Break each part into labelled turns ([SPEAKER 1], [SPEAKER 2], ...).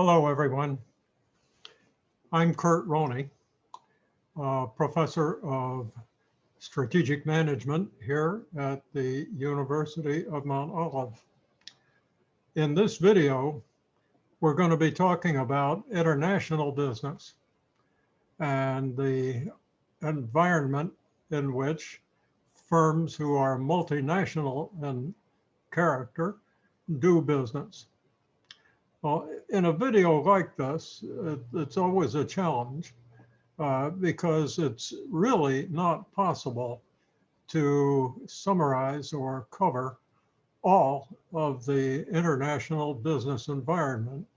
[SPEAKER 1] Hello, everyone. I'm Kurt Roney, professor of strategic management here at the University of Mount Olive. In this video, we're going to be talking about international business and the environment in which firms who are multinational in character do business. Well, in a video like this, it's always a challenge because it's really not possible to summarize or cover all of the international business environment.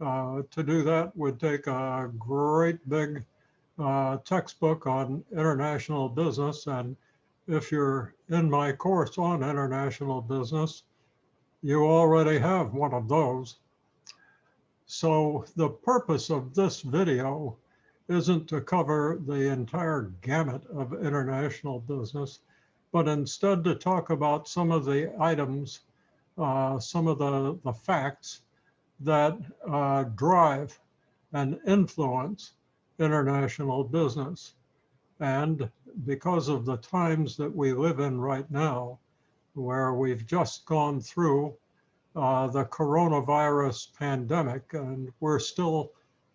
[SPEAKER 1] To do that would take a great big textbook on international business. And if you're in my course on international business, you already have one of those. So the purpose of this video isn't to cover the entire gamut of international business, but instead to talk about some of the items, some of the facts that drive and influence international business. And because of the times that we live in right now, where we've just gone through the coronavirus pandemic, and we're still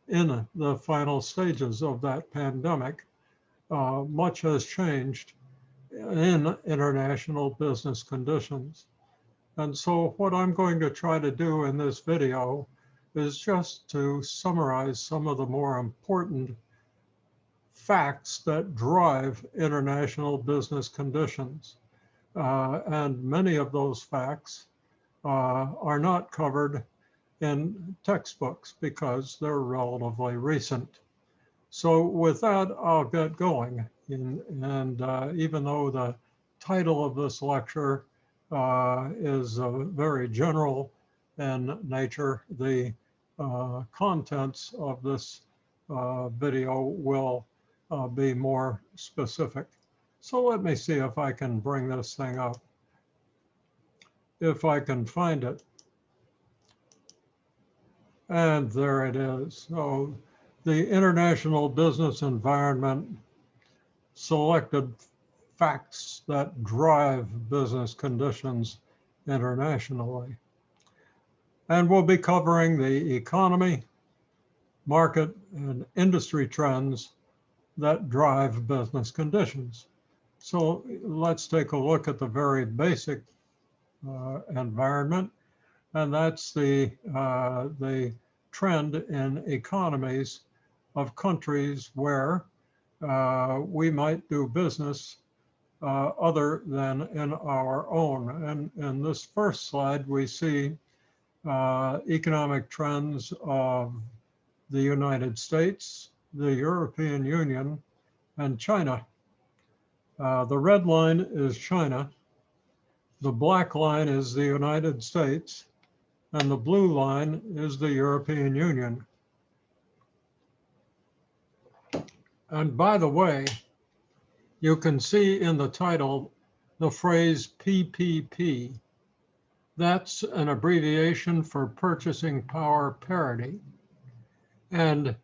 [SPEAKER 1] in the final stages of that pandemic, much has changed in international business conditions. And so what I'm going to try to do in this video is just to summarize some of the more important facts that drive international business conditions. And many of those facts are not covered in textbooks because they're relatively recent. So with that, I'll get going. And even though the title of this lecture is very general in nature, the contents of this video will be more specific. So let me see if I can bring this thing up, if I can find it. And there it is. So the international business environment selected facts that drive business conditions internationally. And we'll be covering the economy, market, and industry trends that drive business conditions. So let's take a look at the very basic environment, and that's the trend in economies of countries where we might do business other than in our own. And in this first slide, we see economic trends of the United States, the European Union, and China. The red line is China. The black line is the United States, and the blue line is the European Union. And by the way, you can see in the title the phrase PPP. That's an abbreviation for Purchasing Power Parity. And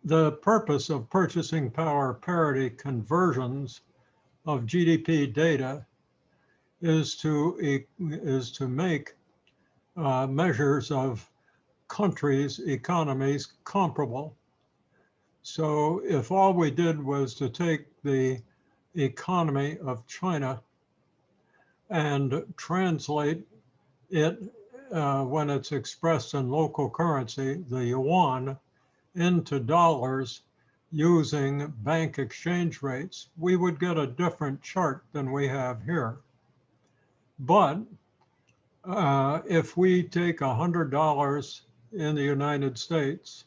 [SPEAKER 1] the purpose of purchasing power parity conversions of GDP data is to make measures of countries' economies comparable. So if all we did was to take the economy of China and translate it when it's expressed in local currency, the yuan, into dollars using bank exchange rates, we would get a different chart than we have here. But if we take $100 in the United States,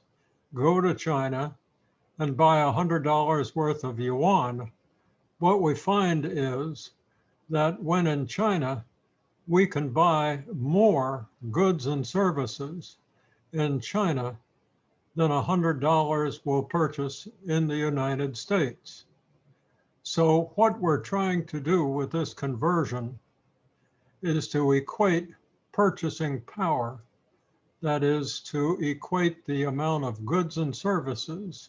[SPEAKER 1] go to China, and buy $100 worth of yuan, what we find is that when in China, we can buy more goods and services in China than $100 will purchase in the United States. So what we're trying to do with this conversion is to equate purchasing power, that is to equate the amount of goods and services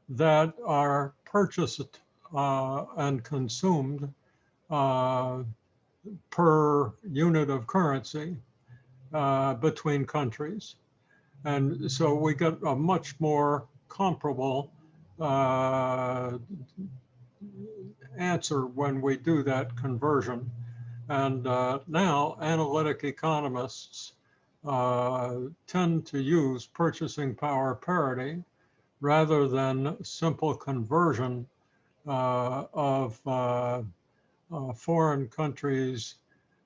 [SPEAKER 1] that are purchased and consumed per unit of currency between countries. And so we get a much more comparable answer when we do that conversion. And now analytic economists tend to use purchasing power parity rather than simple conversion of foreign countries'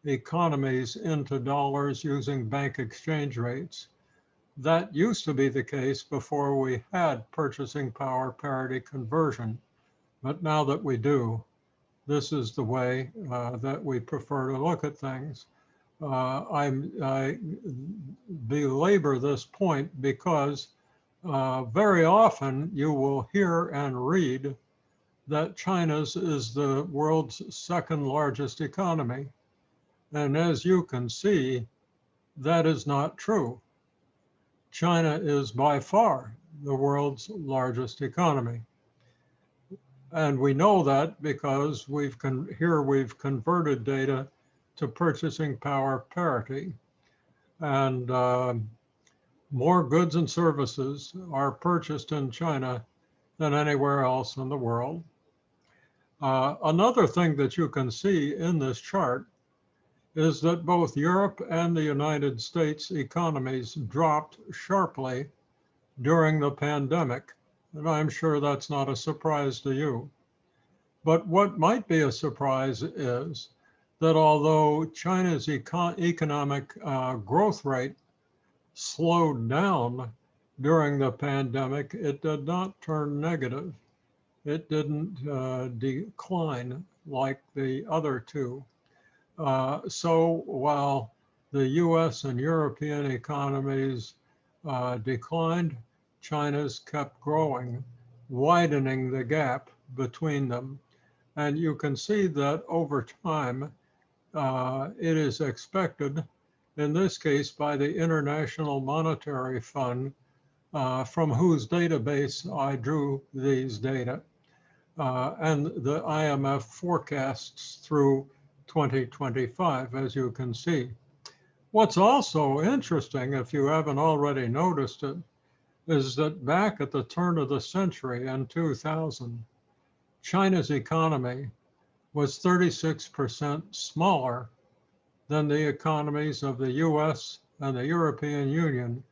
[SPEAKER 1] economies into dollars using bank exchange rates. That used to be the case before we had purchasing power parity conversion. But now that we do, this is the way that we prefer to look at things. I belabor this point because very often you will hear and read that China's is the world's second largest economy. And as you can see, that is not true. China is by far the world's largest economy. And we know that because we've converted data to purchasing power parity. And more goods and services are purchased in China than anywhere else in the world. Another thing that you can see in this chart is that both Europe and the United States economies dropped sharply during the pandemic. And I'm sure that's not a surprise to you. But what might be a surprise is that although China's economic growth rate slowed down during the pandemic, it did not turn negative. It didn't decline like the other two. So while the US and European economies declined, China's kept growing, widening the gap between them. And you can see that over time, it is expected, in this case by the International Monetary Fund, from whose database I drew these data, and the IMF forecasts through 2025, as you can see. What's also interesting, if you haven't already noticed it, is that back at the turn of the century in 2000, China's economy was 36% smaller than the economies of the US and the European Union,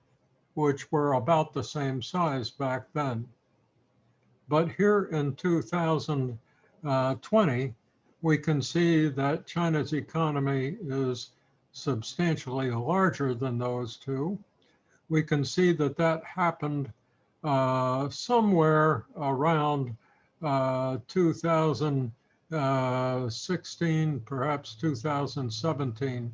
[SPEAKER 1] which were about the same size back then. But here in 2020, we can see that China's economy is substantially larger than those two. We can see that that happened somewhere around 2016, perhaps 2017.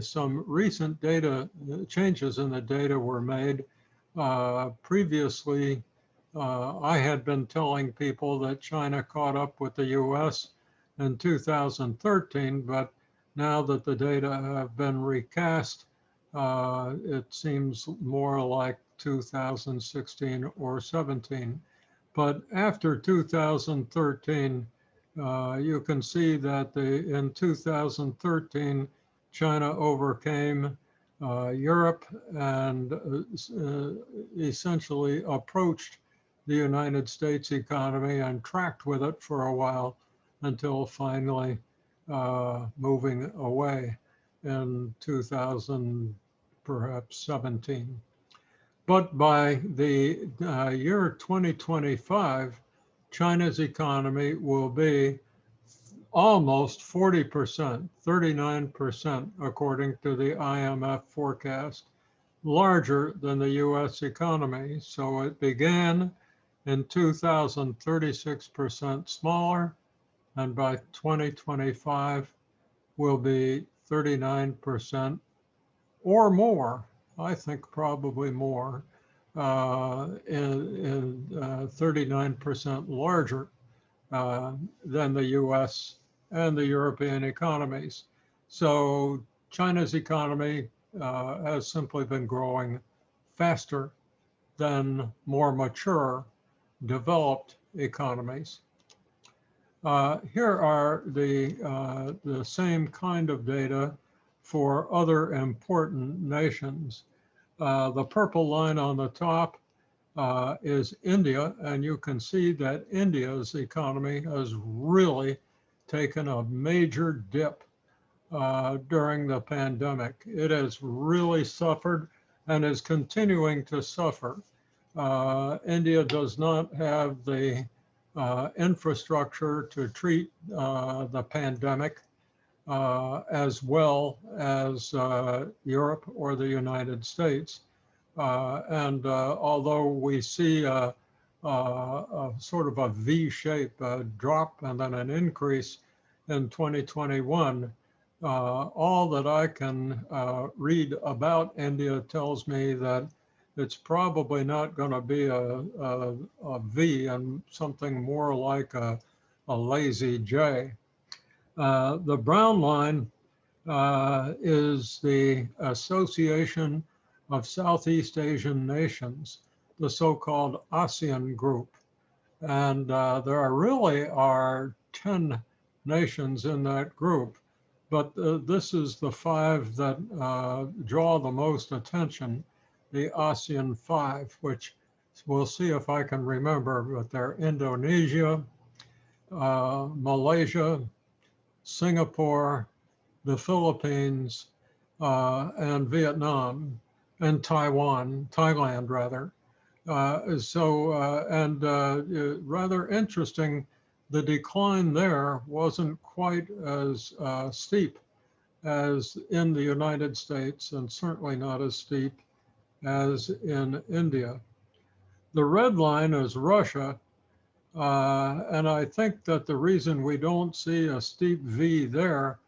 [SPEAKER 1] Some recent data changes in the data were made. Previously, I had been telling people that China caught up with the US in 2013, but now that the data have been recast, it seems more like 2016 or 17. But after 2013, you can see that in 2013, China overcame Europe and essentially approached the United States economy and tracked with it for a while until finally moving away in 2000, perhaps 17. But by the year 2025, China's economy will be almost 40%, 39%, according to the IMF forecast, larger than the US economy. So it began in 2000, 36% smaller, and by 2025 will be 39% or more. I think probably more, and 39% larger than the US and the European economies. So China's economy has simply been growing faster than more mature, developed economies. Here are the same kind of data for other important nations. The purple line on the top is India, and you can see that India's economy has really taken a major dip during the pandemic. It has really suffered and is continuing to suffer. India does not have the infrastructure to treat the pandemic as well as Europe or the United States. And although we see a sort of a V-shape drop and then an increase in 2021, all that I can read about India tells me that it's probably not going to be a V and something more like a lazy J. The brown line is the Association of Southeast Asian Nations, the so-called Asean Group. And there really are 10 nations in that group, but this is the 5 that draw the most attention, the ASEAN 5, which we'll see if I can remember, but they're Indonesia, Malaysia, Singapore, the Philippines, and Vietnam, and Thailand rather. Rather interesting, the decline there wasn't quite as steep as in the United States, and certainly not as steep as in India. The red line is Russia, and I think that the reason we don't see a steep V there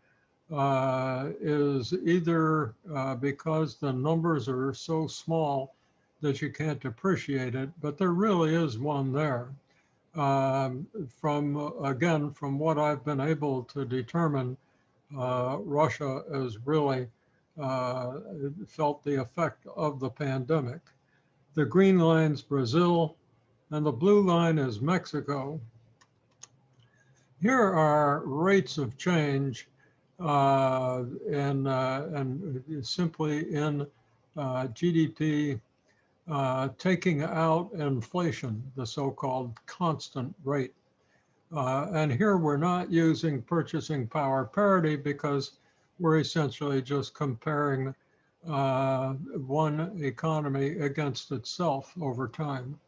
[SPEAKER 1] is either because the numbers are so small that you can't appreciate it, but there really is one there. From what I've been able to determine, Russia has really felt the effect of the pandemic. The green line's Brazil, and the blue line is Mexico. Here are rates of change and simply in GDP, taking out inflation, the so-called constant rate. And here we're not using purchasing power parity because we're essentially just comparing one economy against itself over time.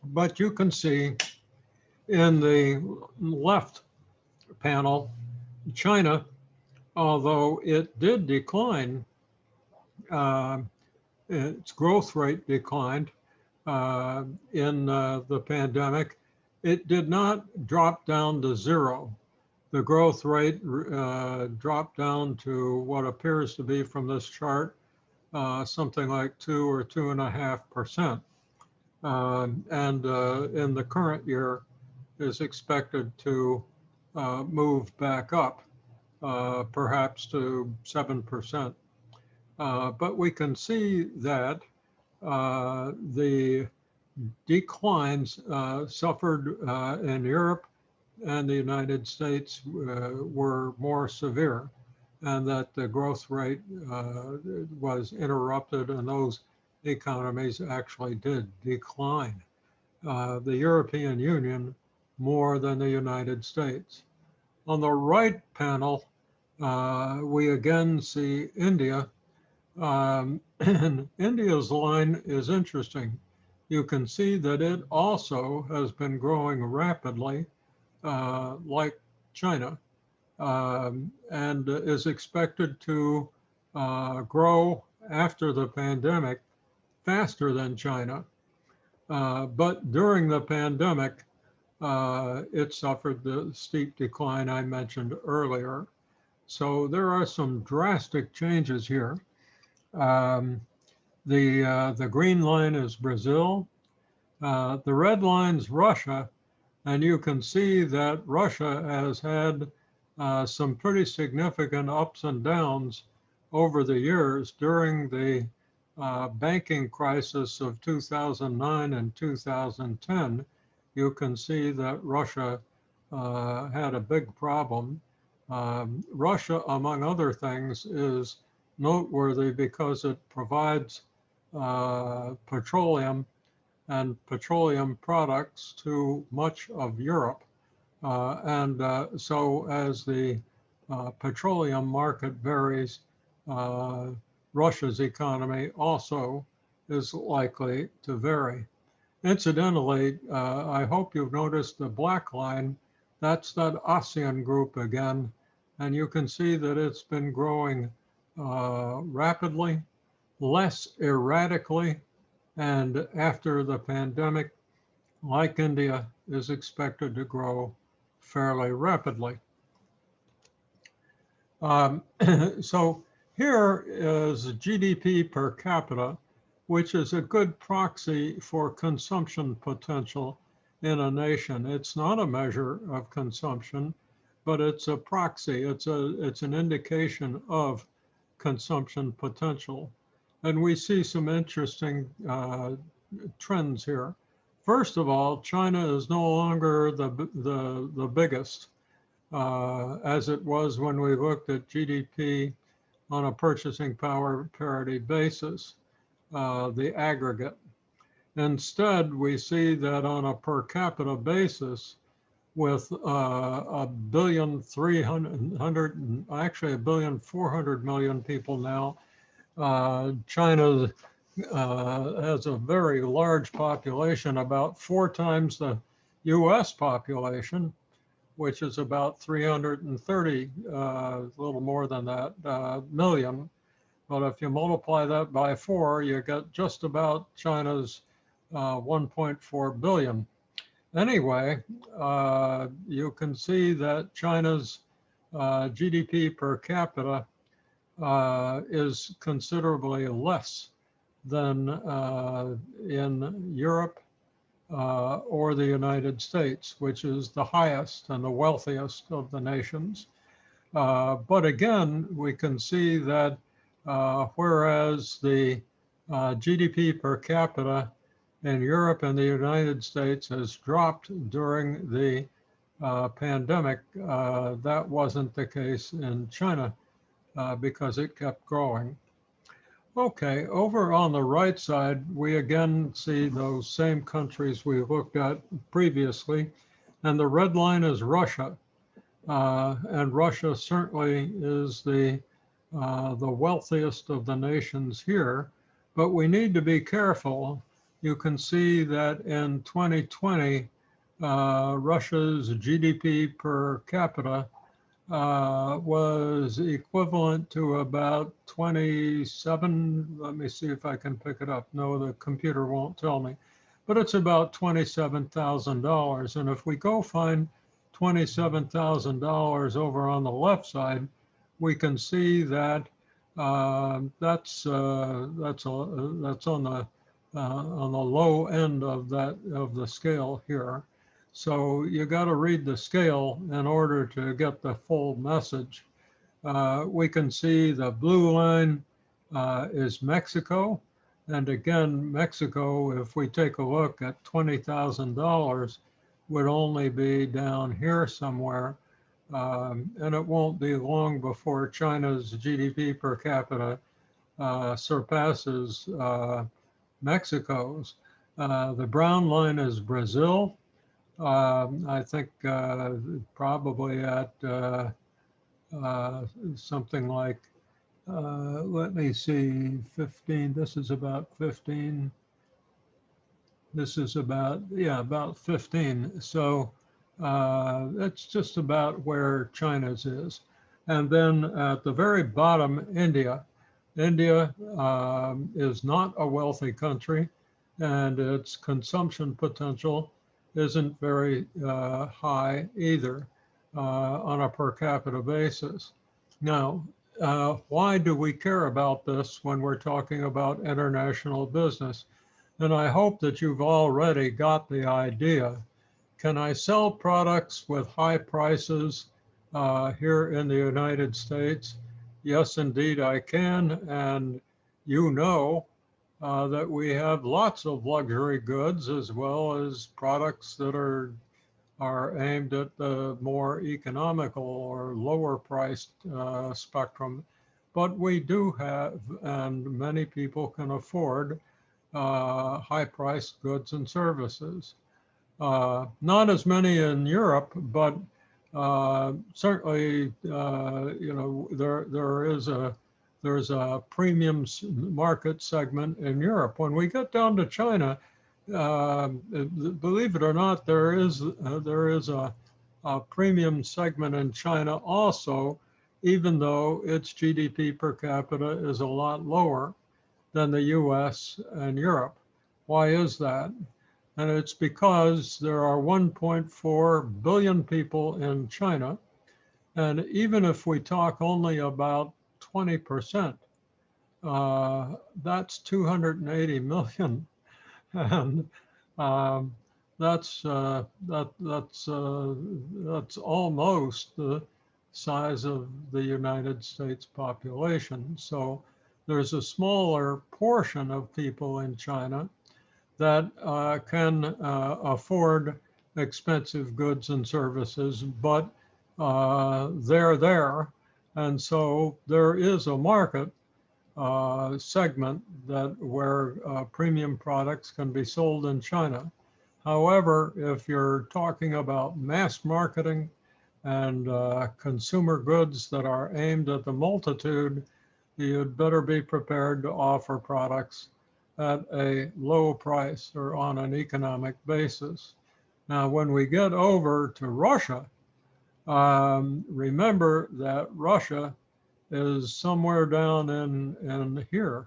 [SPEAKER 1] But you can see in the left panel, China, although it did decline, its growth rate declined in the pandemic, it did not drop down to 0. The growth rate dropped down to what appears to be from this chart, something like 2 or 2.5%. And in the current year is expected to move back up, perhaps to 7%. But we can see that the declines suffered in Europe and the United States were more severe, and that the growth rate was interrupted, and those economies actually did decline. The European Union more than the United States. On the right panel, we again see India. And India's line is interesting. You can see that it also has been growing rapidly, like China, and is expected to grow after the pandemic faster than China. But during the pandemic, it suffered the steep decline I mentioned earlier. So there are some drastic changes here. The green line is Brazil. The red line's Russia, and you can see that Russia has had some pretty significant ups and downs over the years. During the banking crisis of 2009 and 2010, you can see that Russia had a big problem. Russia, among other things, is noteworthy because it provides petroleum and petroleum products to much of Europe. So as the petroleum market varies, Russia's economy also is likely to vary. Incidentally, I hope you've noticed the black line. That's that Asean Group again. And you can see that it's been growing rapidly, less erratically, and after the pandemic, like India, is expected to grow fairly rapidly. So here is GDP per capita, which is a good proxy for consumption potential in a nation. It's not a measure of consumption, but it's a proxy. It's an indication of consumption potential. And we see some interesting trends here. First of all, China is no longer the biggest, as it was when we looked at GDP on a purchasing power parity basis, the aggregate. Instead, we see that on a per capita basis, with actually 1,400,000,000 people now, China has a very large population, about 4 times the US population, which is about 330, a little more than that, million. But if you multiply that by 4, you get just about China's 1.4 billion. Anyway, you can see that China's GDP per capita is considerably less than in Europe or the United States, which is the highest and the wealthiest of the nations. But again, we can see that whereas the GDP per capita in Europe and the United States has dropped during the pandemic, that wasn't the case in China because it kept growing. Okay, over on the right side, we again see those same countries we looked at previously, and the red line is Russia. And Russia certainly is the wealthiest of the nations here, but we need to be careful. You can see that in 2020, Russia's GDP per capita was equivalent to about 27, let me see if I can pick it up. No, the computer won't tell me, but it's about $27,000. And if we go find $27,000 over on the left side, we can see that that's on the low end of the scale here. So you got to read the scale in order to get the full message. We can see the blue line is Mexico. And again, Mexico, if we take a look at $20,000, would only be down here somewhere. And it won't be long before China's GDP per capita surpasses Mexico's. The brown line is Brazil. I think probably at something like, let me see, 15. This is about 15. This is about, yeah, about 15. So that's just about where China's is. And then at the very bottom, India. India is not a wealthy country, and its consumption potential isn't very high either on a per capita basis. Now, why do we care about this when we're talking about international business? And I hope that you've already got the idea. Can I sell products with high prices here in the United States? Yes, indeed, I can. And you know that we have lots of luxury goods as well as products that are aimed at the more economical or lower priced spectrum. But we do have, and many people can afford high priced goods and services. Not as many in Europe, but certainly, there's a premium market segment in Europe. When we get down to China, believe it or not, there is a premium segment in China also, even though its GDP per capita is a lot lower than the US and Europe. Why is that? And it's because there are 1.4 billion people in China. And even if we talk only about 20%, that's 280 million. And that's almost the size of the United States population. So there's a smaller portion of people in China that can afford expensive goods and services, but they're there. And so there is a market segment that where premium products can be sold in China. However, if you're talking about mass marketing and consumer goods that are aimed at the multitude, you'd better be prepared to offer products at a low price or on an economic basis. Now, when we get over to Russia, remember that Russia is somewhere down in here.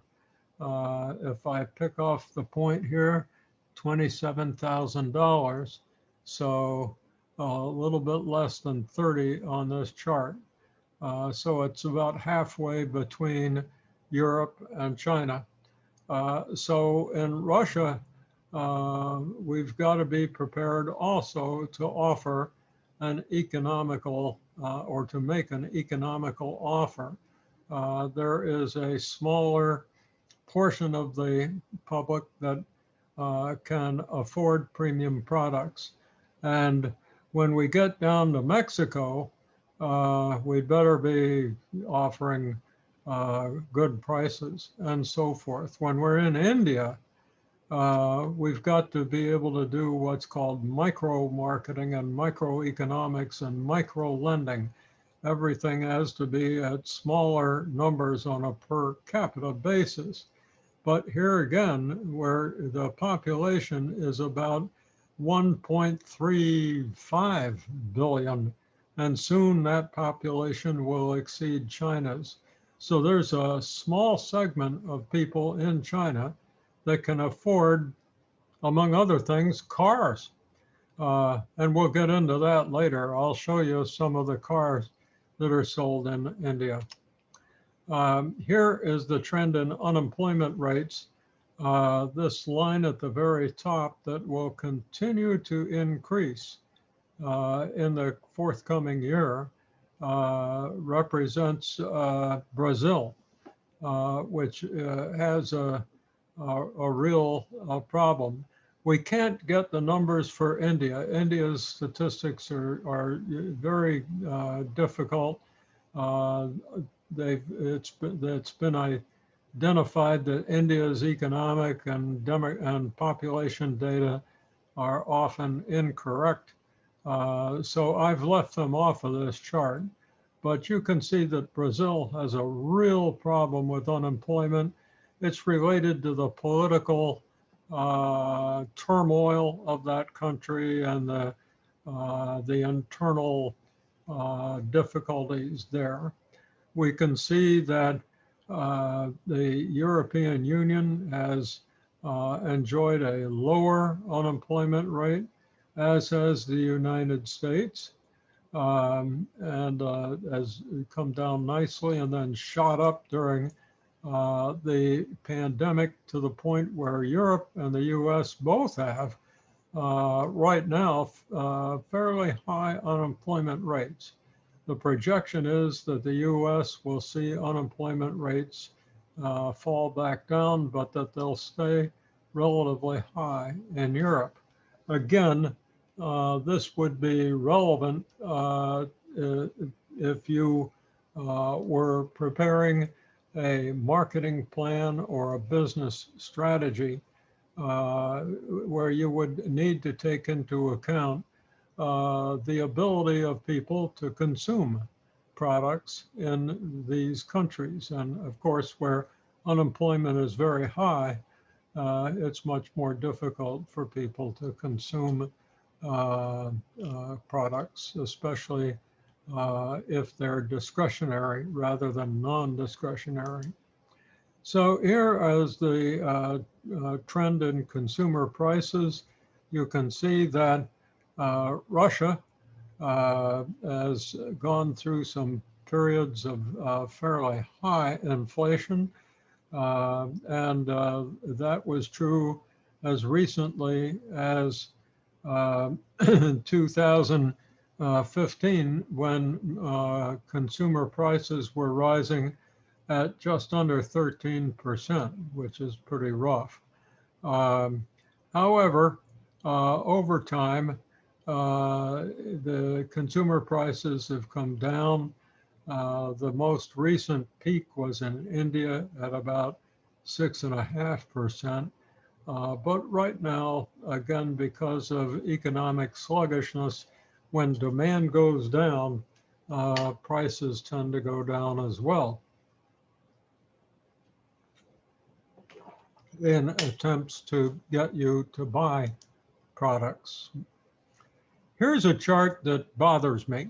[SPEAKER 1] If I pick off the point here, $27,000. So a little bit less than 30 on this chart. So it's about halfway between Europe and China. So in Russia, we've got to be prepared also to offer an economical or to make an economical offer. There is a smaller portion of the public that can afford premium products. And when we get down to Mexico, we'd better be offering good prices and so forth. When we're in India, we've got to be able to do what's called micro marketing and microeconomics and micro lending. Everything has to be at smaller numbers on a per capita basis. But here again, where the population is about 1.35 billion, and soon that population will exceed China's. So there's a small segment of people in China that can afford, among other things, cars. And we'll get into that later. I'll show you some of the cars that are sold in India. Here is the trend in unemployment rates. This line at the very top that will continue to increase in the forthcoming year represents Brazil, which has a real problem. We can't get the numbers for India. India's statistics are very difficult. It's been identified that India's economic and population data are often incorrect. So I've left them off of this chart. But you can see that Brazil has a real problem with unemployment. It's related to the political turmoil of that country and the internal difficulties there. We can see that the European Union has enjoyed a lower unemployment rate, as has the United States, and has come down nicely and then shot up during the pandemic to the point where Europe and the US both have right now fairly high unemployment rates. The projection is that the US will see unemployment rates fall back down, but that they'll stay relatively high in Europe. Again, this would be relevant if you were preparing a marketing plan or a business strategy where you would need to take into account the ability of people to consume products in these countries. And of course, where unemployment is very high, it's much more difficult for people to consume products, especially if they're discretionary rather than non-discretionary. So here is the trend in consumer prices. You can see that Russia has gone through some periods of fairly high inflation, and that was true as recently as 2015, when consumer prices were rising at just under 13%, which is pretty rough. However, over time, the consumer prices have come down. The most recent peak was in India at about 6.5%. But right now, again, because of economic sluggishness, when demand goes down, prices tend to go down as well, in attempts to get you to buy products. Here's a chart that bothers me.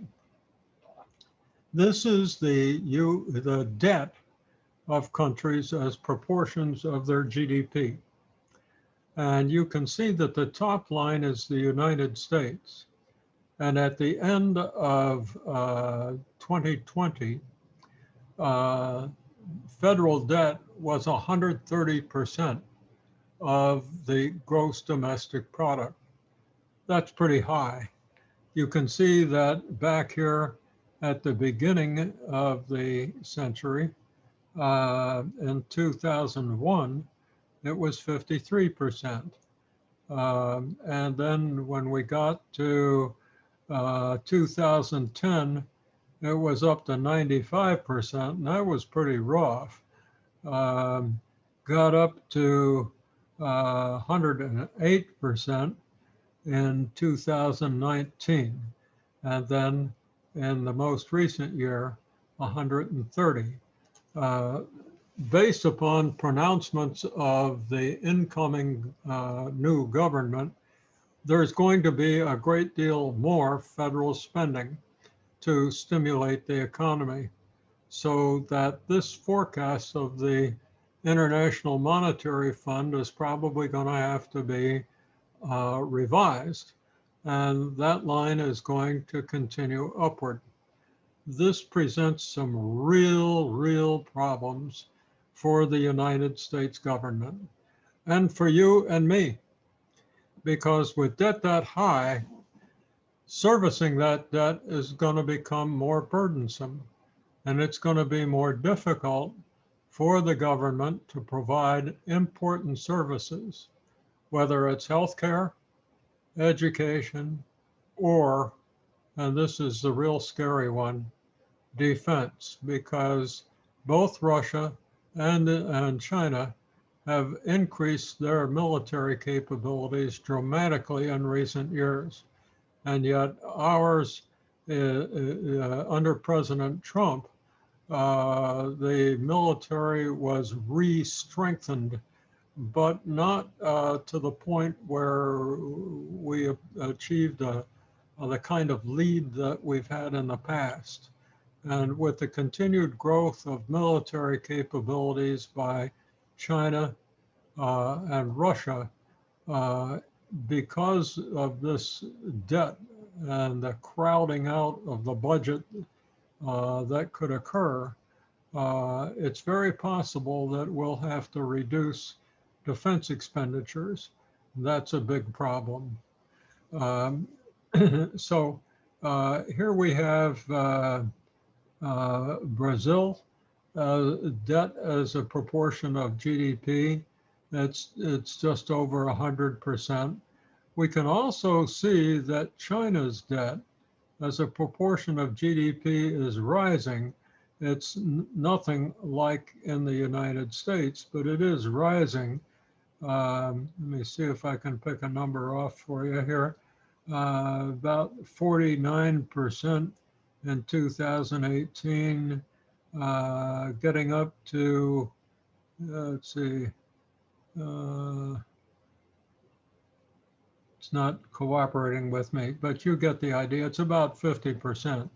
[SPEAKER 1] This is the debt of countries as proportions of their GDP. And you can see that the top line is the United States. And at the end of 2020, federal debt was 130% of the gross domestic product. That's pretty high. You can see that back here at the beginning of the century, in 2001, it was 53%. And then when we got to 2010, it was up to 95%, and that was pretty rough. Got up to 108% in 2019, and then in the most recent year, 130. Based upon pronouncements of the incoming new government, there's going to be a great deal more federal spending to stimulate the economy, so that this forecast of the International Monetary Fund is probably going to have to be revised, and that line is going to continue upward. This presents some real problems for the United States government and for you and me, because with debt that high, servicing that debt is going to become more burdensome, and it's going to be more difficult for the government to provide important services, whether it's healthcare, education, or, and this is the real scary one, defense, because both Russia and China have increased their military capabilities dramatically in recent years. And yet ours, under President Trump, the military was re-strengthened, but not to the point where we achieved the kind of lead that we've had in the past. And with the continued growth of military capabilities by China and Russia, because of this debt and the crowding out of the budget that could occur, it's very possible that we'll have to reduce defense expenditures. That's a big problem. So Here we have Brazil, debt as a proportion of GDP. It's just over 100%. We can also see that China's debt as a proportion of GDP is rising. It's nothing like in the United States, but it is rising. Let me see if I can pick a number off for you here. About 49% in 2018, getting up to, let's see, it's not cooperating with me, but you get the idea. It's about 50%.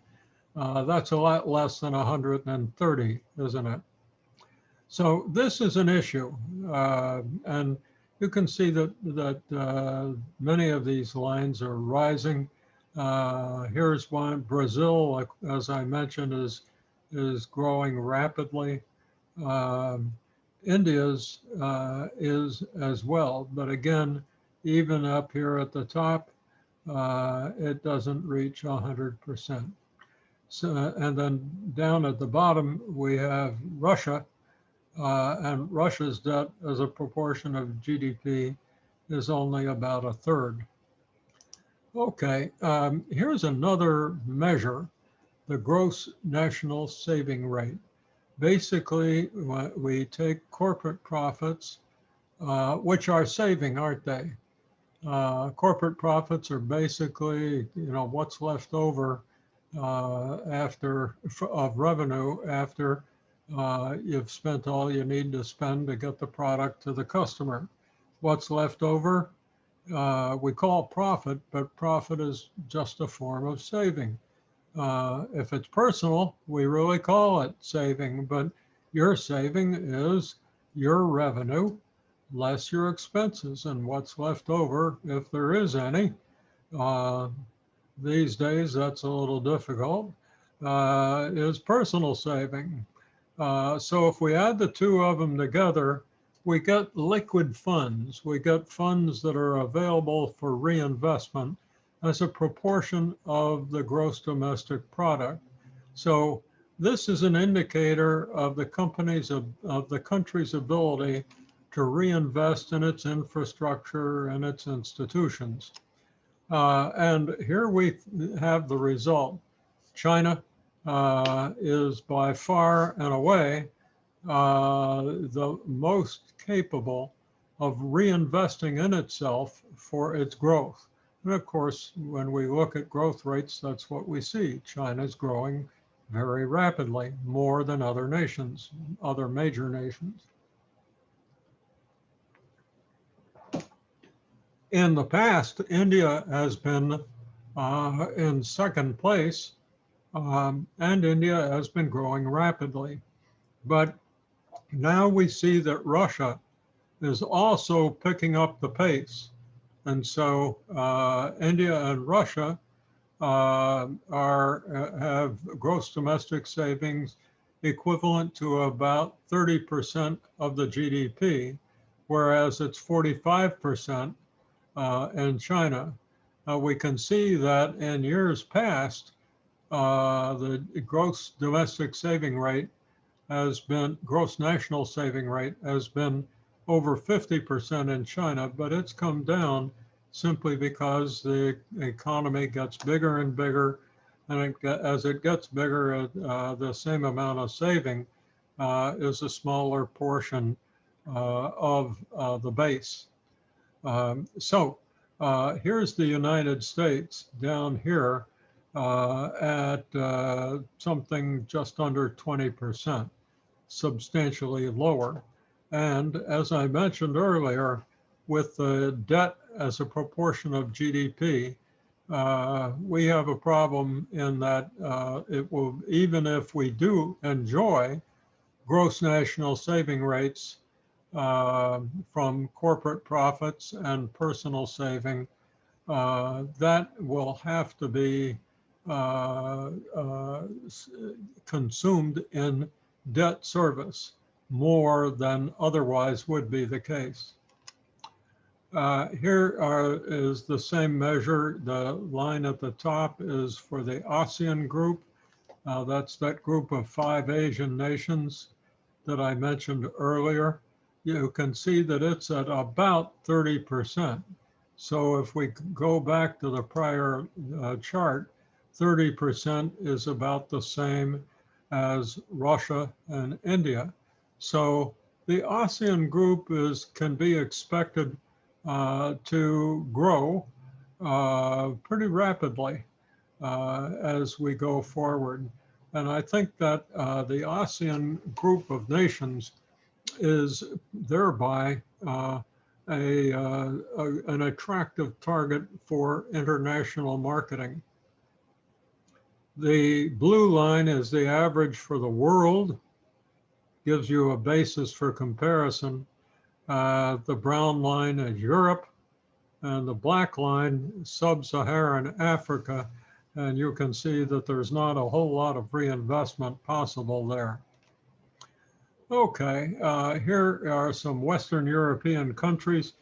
[SPEAKER 1] That's a lot less than 130, isn't it? So this is an issue, and you can see that many of these lines are rising. Here's one. Brazil, as I mentioned, is growing rapidly. India's is as well, but again, even up here at the top, it doesn't reach 100%. So, and then down at the bottom, we have Russia, and Russia's debt as a proportion of GDP is only about a third. Okay, here's another measure, the gross national saving rate. Basically, we take corporate profits, which are saving, aren't they? Corporate profits are basically, what's left over of revenue after you've spent all you need to spend to get the product to the customer. What's left over, we call profit, but profit is just a form of saving. If it's personal, we really call it saving, but your saving is your revenue less your expenses, and what's left over, if there is any. These days, that's a little difficult, is personal saving. So if we add the two of them together, we get liquid funds. We get funds that are available for reinvestment as a proportion of the gross domestic product. So this is an indicator of the country's ability to reinvest in its infrastructure and its institutions. And here we have the result. China is by far and away the most capable of reinvesting in itself for its growth. And of course, when we look at growth rates, that's what we see. China's growing very rapidly, more than other nations, other major nations. In the past, India has been in second place, and India has been growing rapidly. But now we see that Russia is also picking up the pace. And so India and Russia have gross domestic savings equivalent to about 30% of the GDP, whereas it's 45% in China. We can see that in years past, the gross domestic saving rate has been, gross national saving rate has been over 50% in China, but it's come down simply because the economy gets bigger and bigger, and as it gets bigger, the same amount of saving is a smaller portion of the base. So here's the United States down here at something just under 20%, substantially lower. And as I mentioned earlier, with the debt as a proportion of GDP, we have a problem in that it will, even if we do enjoy gross national saving rates from corporate profits and personal saving, that will have to be consumed in debt service more than otherwise would be the case. Is the same measure. The line at the top is for the Asean Group. That's that group of 5 Asian nations that I mentioned earlier. You can see that it's at about 30%. So if we go back to the prior chart, 30% is about the same as Russia and India. So the ASEAN group can be expected to grow pretty rapidly as we go forward. And I think that the ASEAN group of nations is thereby an attractive target for international marketing. The blue line is the average for the world, gives you a basis for comparison. The brown line is Europe, and the black line, sub-Saharan Africa, and you can see that there's not a whole lot of reinvestment possible there. Okay, here are some Western European countries,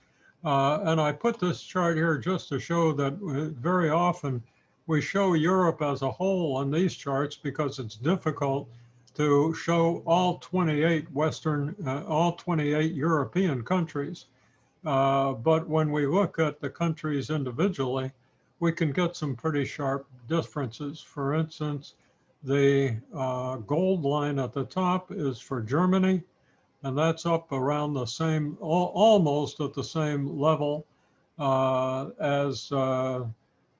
[SPEAKER 1] and I put this chart here just to show that very often we show Europe as a whole on these charts because it's difficult to show all 28 all 28 European countries. But when we look at the countries individually, we can get some pretty sharp differences. For instance, the gold line at the top is for Germany, and that's up around the same, almost at the same level as that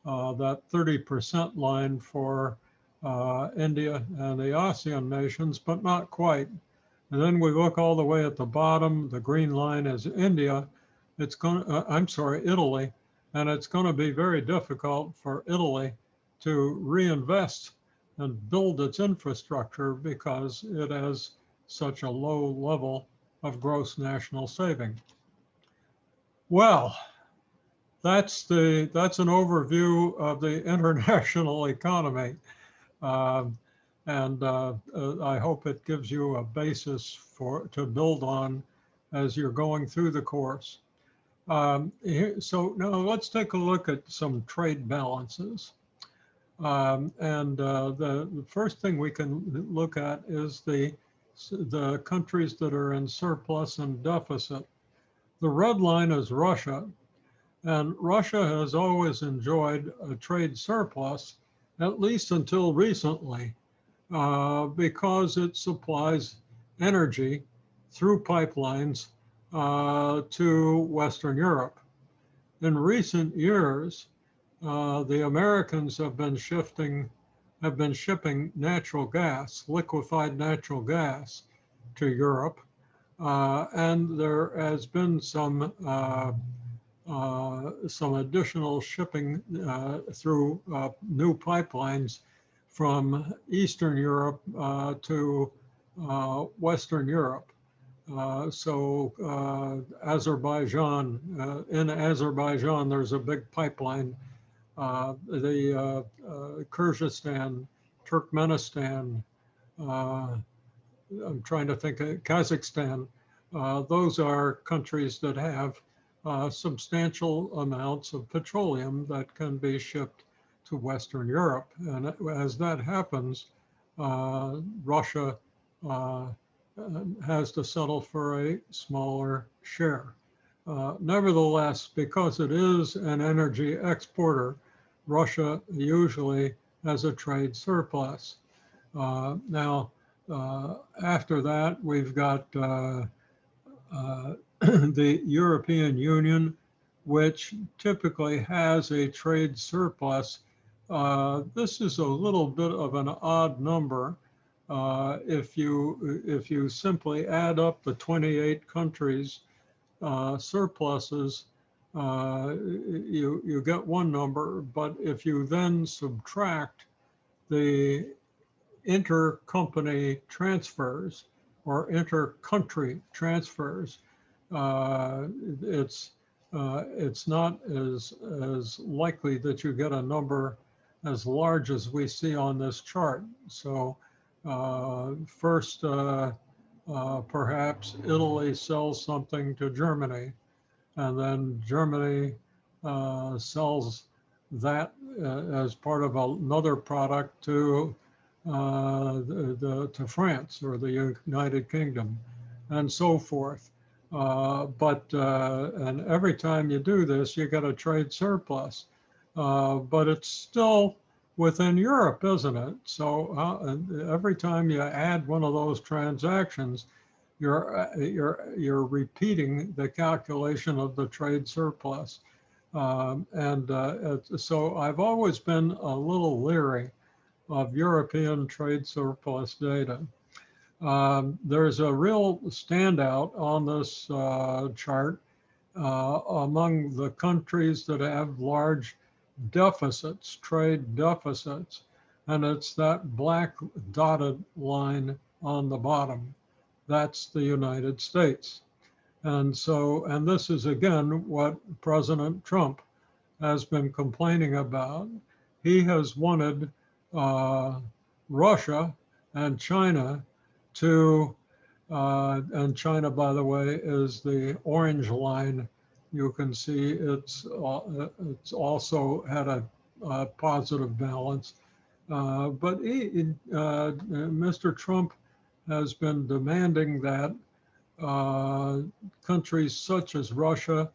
[SPEAKER 1] 30% line for India and the ASEAN nations, but not quite. And then we look all the way at the bottom, the green line is India. It's going to, Italy, and it's going to be very difficult for Italy to reinvest and build its infrastructure because it has such a low level of gross national saving. Well, that's an overview of the international economy. And I hope it gives you a basis to build on as you're going through the course. So now let's take a look at some trade balances. The first thing we can look at is the countries that are in surplus and deficit. The red line is Russia, and Russia has always enjoyed a trade surplus, at least until recently, because it supplies energy through pipelines to Western Europe. In recent years, the Americans have been shipping natural gas, liquefied natural gas, to Europe, and there has been some additional shipping through new pipelines from Eastern Europe to Western Europe. Azerbaijan, in Azerbaijan, there's a big pipeline. Kyrgyzstan, Turkmenistan, I'm trying to think of Kazakhstan. Those are countries that have substantial amounts of petroleum that can be shipped to Western Europe. And as that happens, Russia has to settle for a smaller share. Nevertheless, because it is an energy exporter, Russia usually has a trade surplus. Now, after that, we've got the European Union, which typically has a trade surplus. This is a little bit of an odd number. If you simply add up the 28 countries' surpluses, you get one number, but if you then subtract the intercompany transfers or inter-country transfers, it's not as likely that you get a number as large as we see on this chart. So first, perhaps Italy sells something to Germany, and then Germany sells that as part of another product to to France or the United Kingdom, and so forth. And every time you do this, you get a trade surplus. But it's still within Europe, isn't it? So every time you add one of those transactions, you're repeating the calculation of the trade surplus. So I've always been a little leery of European trade surplus data. There's a real standout on this chart among the countries that have large deficits, trade deficits, and it's that black dotted line on the bottom. That's the United States. And this is again what President Trump has been complaining about. He has wanted Russia and China to, and China, by the way, is the orange line. You can see it's also had a positive balance. But Mr. Trump has been demanding that countries such as Russia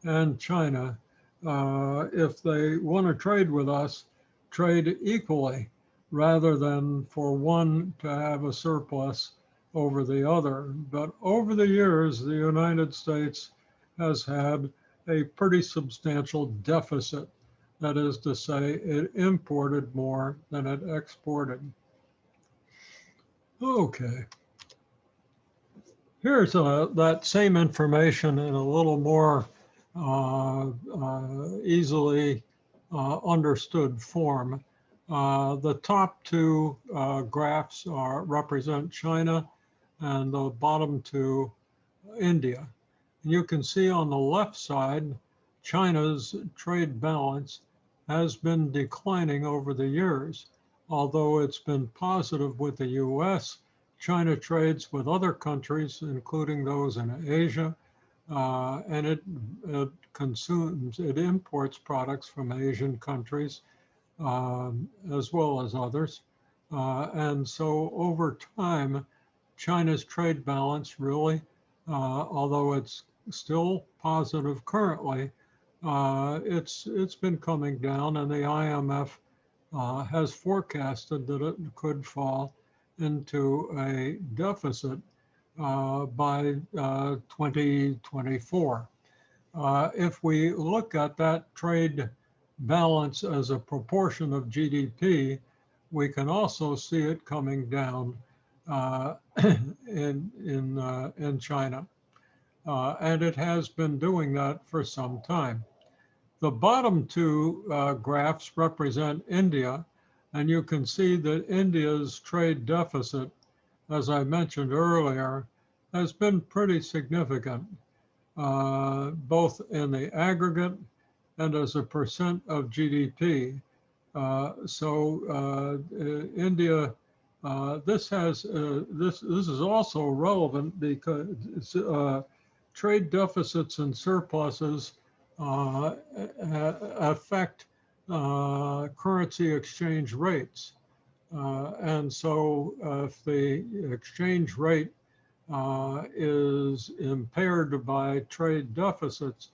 [SPEAKER 1] and China, if they want to trade with us, trade equally rather than for one to have a surplus over the other. But over the years, the United States has had a pretty substantial deficit. That is to say, it imported more than it exported. Okay. Here's that same information in a little more easily understood form. The top two graphs represent China, and the bottom two, India. And you can see on the left side, China's trade balance has been declining over the years. Although it's been positive with the US, China trades with other countries, including those in Asia, and it imports products from Asian countries, as well as others. And so over time, China's trade balance really, although it's still positive currently, it's been coming down, and the IMF has forecasted that it could fall into a deficit by 2024. If we look at that trade balance as a proportion of GDP, we can also see it coming down in China. And it has been doing that for some time. The bottom two graphs represent India, and you can see that India's trade deficit, as I mentioned earlier, has been pretty significant, both in the aggregate and as a percent of GDP. India, this is also relevant because trade deficits and surpluses affect currency exchange rates. And so if the exchange rate is impaired by trade deficits,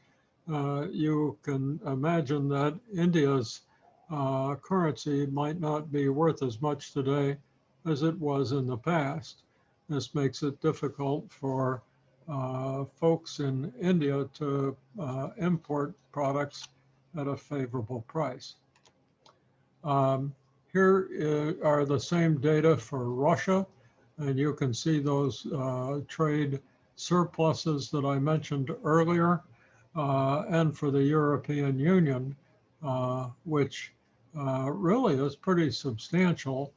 [SPEAKER 1] you can imagine that India's currency might not be worth as much today as it was in the past. This makes it difficult for folks in India to import products at a favorable price. Here are the same data for Russia, and you can see those trade surpluses that I mentioned earlier, and for the European Union, which really is pretty substantial,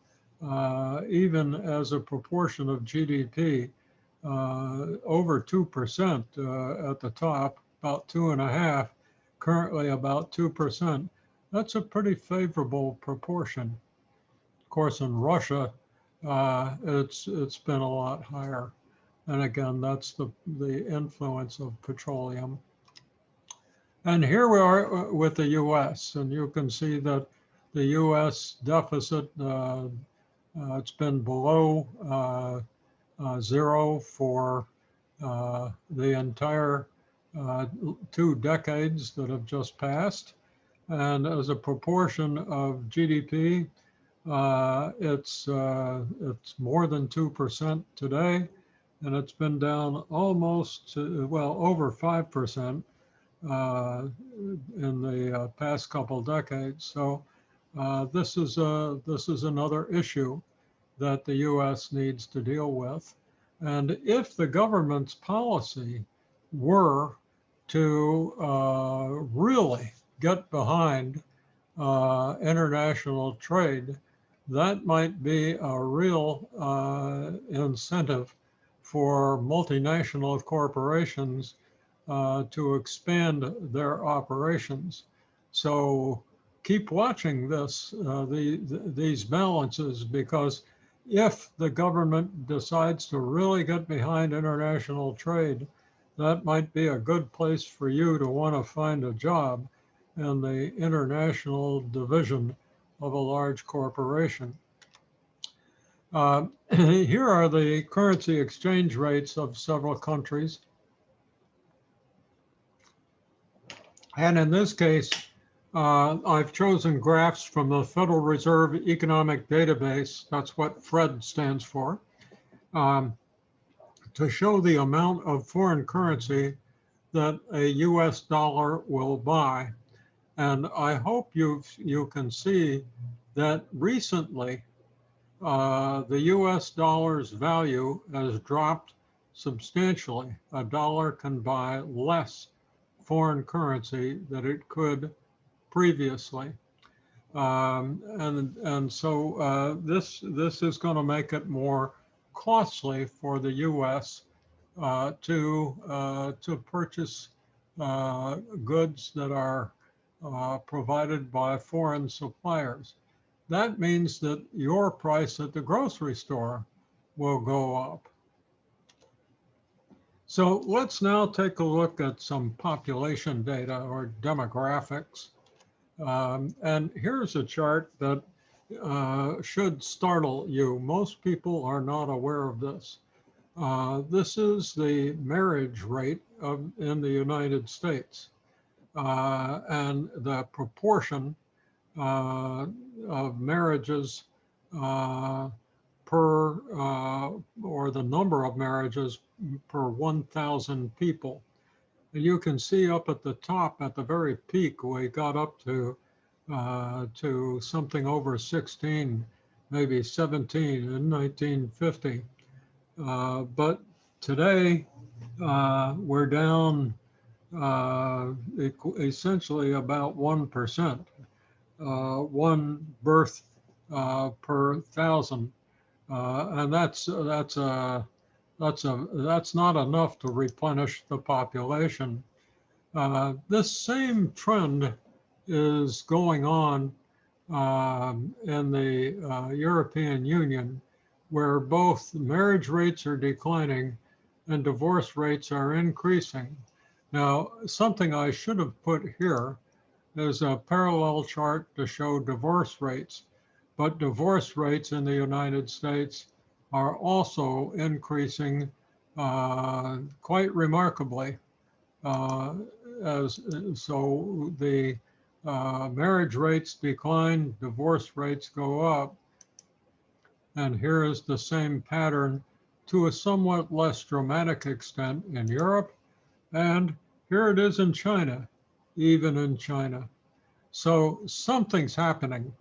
[SPEAKER 1] even as a proportion of GDP, over 2% at the top, about 2.5%, currently about 2%. That's a pretty favorable proportion. Of course, in Russia, it's been a lot higher. And again, that's the influence of petroleum. And here we are with the U.S., and you can see that the U.S. deficit, it's been below zero for the entire 2 decades that have just passed. And as a proportion of GDP, it's more than 2% today, and it's been down almost well over 5% in the past couple decades. So this is another issue that the U.S. needs to deal with. And if the government's policy were to really get behind international trade, that might be a real incentive for multinational corporations to expand their operations. So keep watching these balances, because if the government decides to really get behind international trade, that might be a good place for you to want to find a job in the international division of a large corporation. Here are the currency exchange rates of several countries. And in this case, I've chosen graphs from the Federal Reserve Economic Database, that's what FRED stands for, to show the amount of foreign currency that a US dollar will buy. And I hope you can see that recently the US dollar's value has dropped substantially. A dollar can buy less foreign currency than it could previously. And so this is going to make it more costly for the U.S. To purchase goods that are provided by foreign suppliers. That means that your price at the grocery store will go up. So let's now take a look at some population data or demographics. And here's a chart that should startle you. Most people are not aware of this. This is the marriage rate in the United States, and the proportion of marriages or the number of marriages per 1,000 people. And you can see up at the top, at the very peak, we got up to something over 16, maybe 17 in 1950. But today we're down essentially about 1%, one birth per 1,000, and that's not enough to replenish the population. This same trend is going on in the European Union, where both marriage rates are declining and divorce rates are increasing. Now, something I should have put here is a parallel chart to show divorce rates, but divorce rates in the United States are also increasing quite remarkably. So the marriage rates decline, divorce rates go up. And here is the same pattern to a somewhat less dramatic extent in Europe. And here it is in China, even in China. So something's happening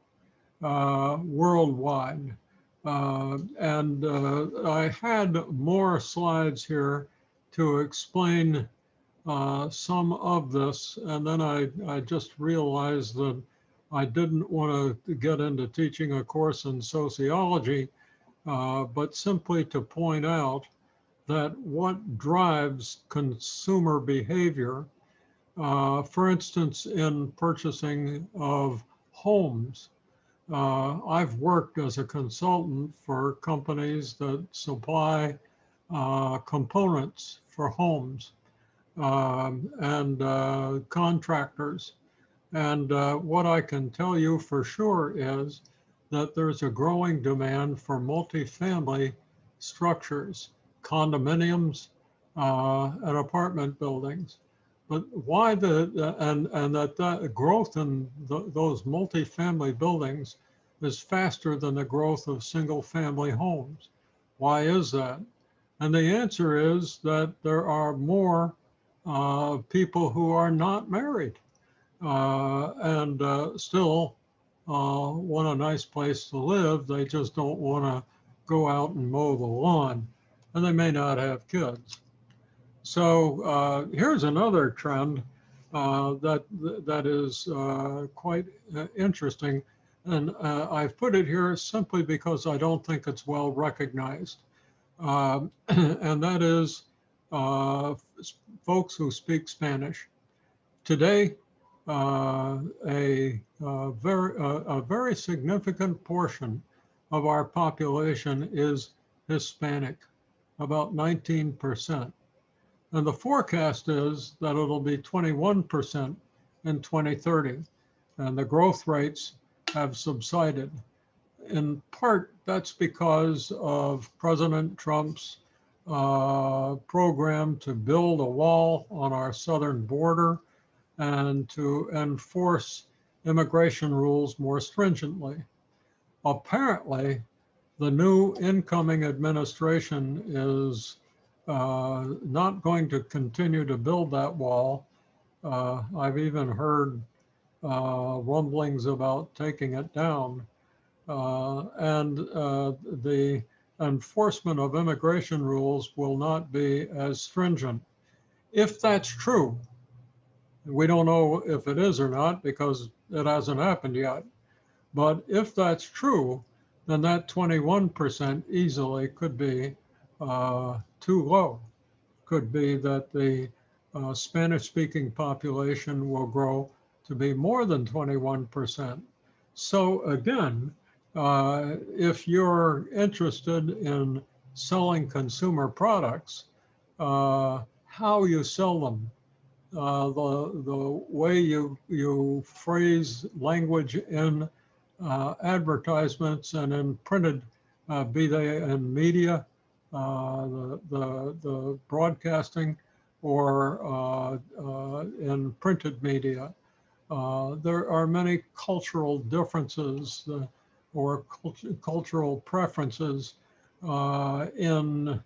[SPEAKER 1] worldwide. And I had more slides here to explain some of this, and then I just realized that I didn't want to get into teaching a course in sociology, but simply to point out that what drives consumer behavior, for instance, in purchasing of homes. I've worked as a consultant for companies that supply components for homes. and contractors. And what I can tell you for sure is that there's a growing demand for multifamily structures, condominiums, and apartment buildings. But why and that growth in those multifamily buildings is faster than the growth of single family homes. Why is that? And the answer is that there are more people who are not married and still want a nice place to live. They just don't want to go out and mow the lawn, and they may not have kids. So here's another trend that is quite interesting, and I've put it here simply because I don't think it's well recognized, and that is folks who speak Spanish. Today, a very significant portion of our population is Hispanic, about 19%. And the forecast is that it'll be 21% in 2030, and the growth rates have subsided. In part, that's because of President Trump's program to build a wall on our southern border and to enforce immigration rules more stringently. Apparently, the new incoming administration is not going to continue to build that wall. I've even heard rumblings about taking it down. And the enforcement of immigration rules will not be as stringent. If that's true, we don't know if it is or not because it hasn't happened yet. But if that's true, then that 21% easily could be too low. Could be that the Spanish-speaking population will grow to be more than 21%. So again, if you're interested in selling consumer products, how you sell them, the way you phrase language in advertisements and in printed, be they in media, the broadcasting, or in printed media. There are many cultural differences or cultural preferences in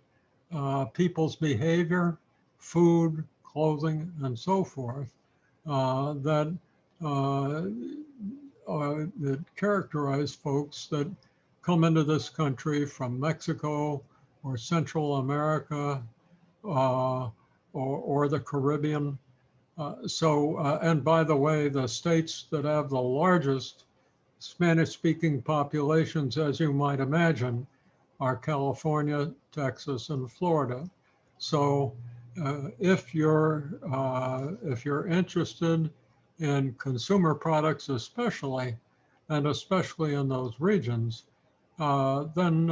[SPEAKER 1] people's behavior, food, clothing, and so forth that characterize folks that come into this country from Mexico or Central America or the Caribbean. And by the way, the states that have the largest Spanish-speaking populations, as you might imagine, are California, Texas, and Florida. So if you're interested in consumer products, especially in those regions, then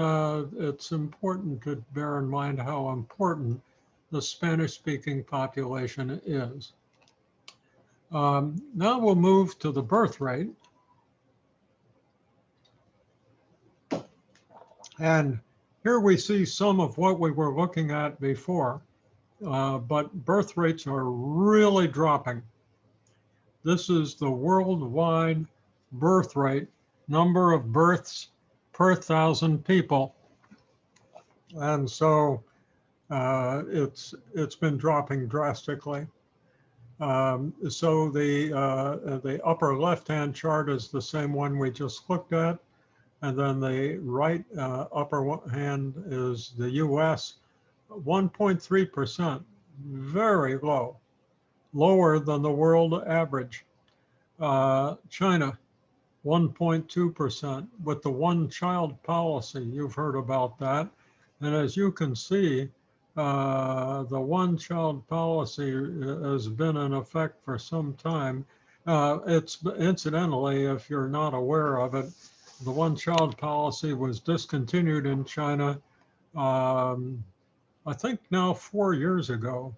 [SPEAKER 1] it's important to bear in mind how important the Spanish-speaking population is. Now we'll move to the birth rate. And here we see some of what we were looking at before, but birth rates are really dropping. This is the worldwide birth rate, number of births per 1,000 people. And so it's been dropping drastically. So the upper left-hand chart is the same one we just looked at. And then the right upper hand is the US, 1.3%, very low, lower than the world average. China, 1.2%, with the one-child policy. You've heard about that. And as you can see, the one-child policy has been in effect for some time. It's incidentally, if you're not aware of it, the one-child policy was discontinued in China, I think now 4 years ago.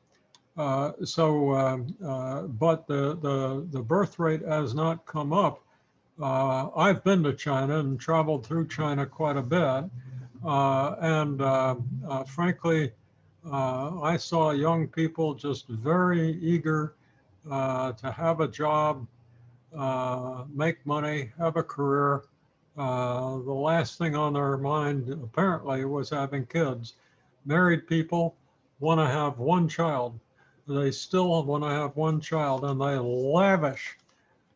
[SPEAKER 1] But the birth rate has not come up. I've been to China and traveled through China quite a bit. Frankly, I saw young people just very eager to have a job, make money, have a career. The last thing on their mind apparently was having kids. Married people want to have one child. They still want to have one child, and they lavish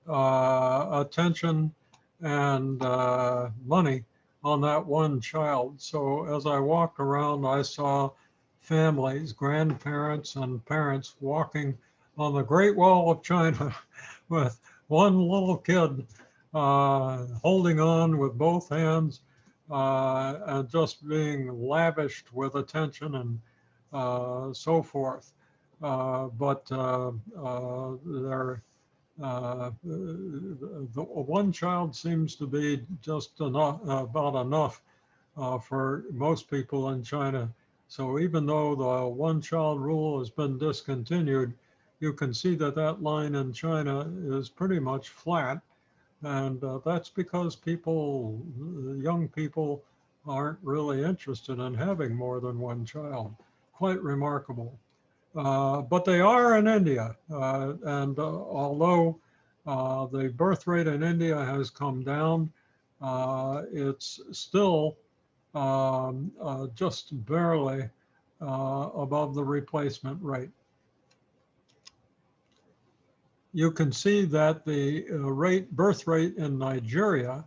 [SPEAKER 1] attention and money on that one child. So as I walked around, I saw families, grandparents and parents walking on the Great Wall of China with one little kid holding on with both hands and just being lavished with attention and so forth. The one child seems to be just enough, about enough for most people in China. So even though the one child rule has been discontinued, you can see that that line in China is pretty much flat. And that's because people, young people, aren't really interested in having more than one child. Quite remarkable. But they are in India. Although the birth rate in India has come down, it's still just barely above the replacement rate. You can see that the birth rate in Nigeria,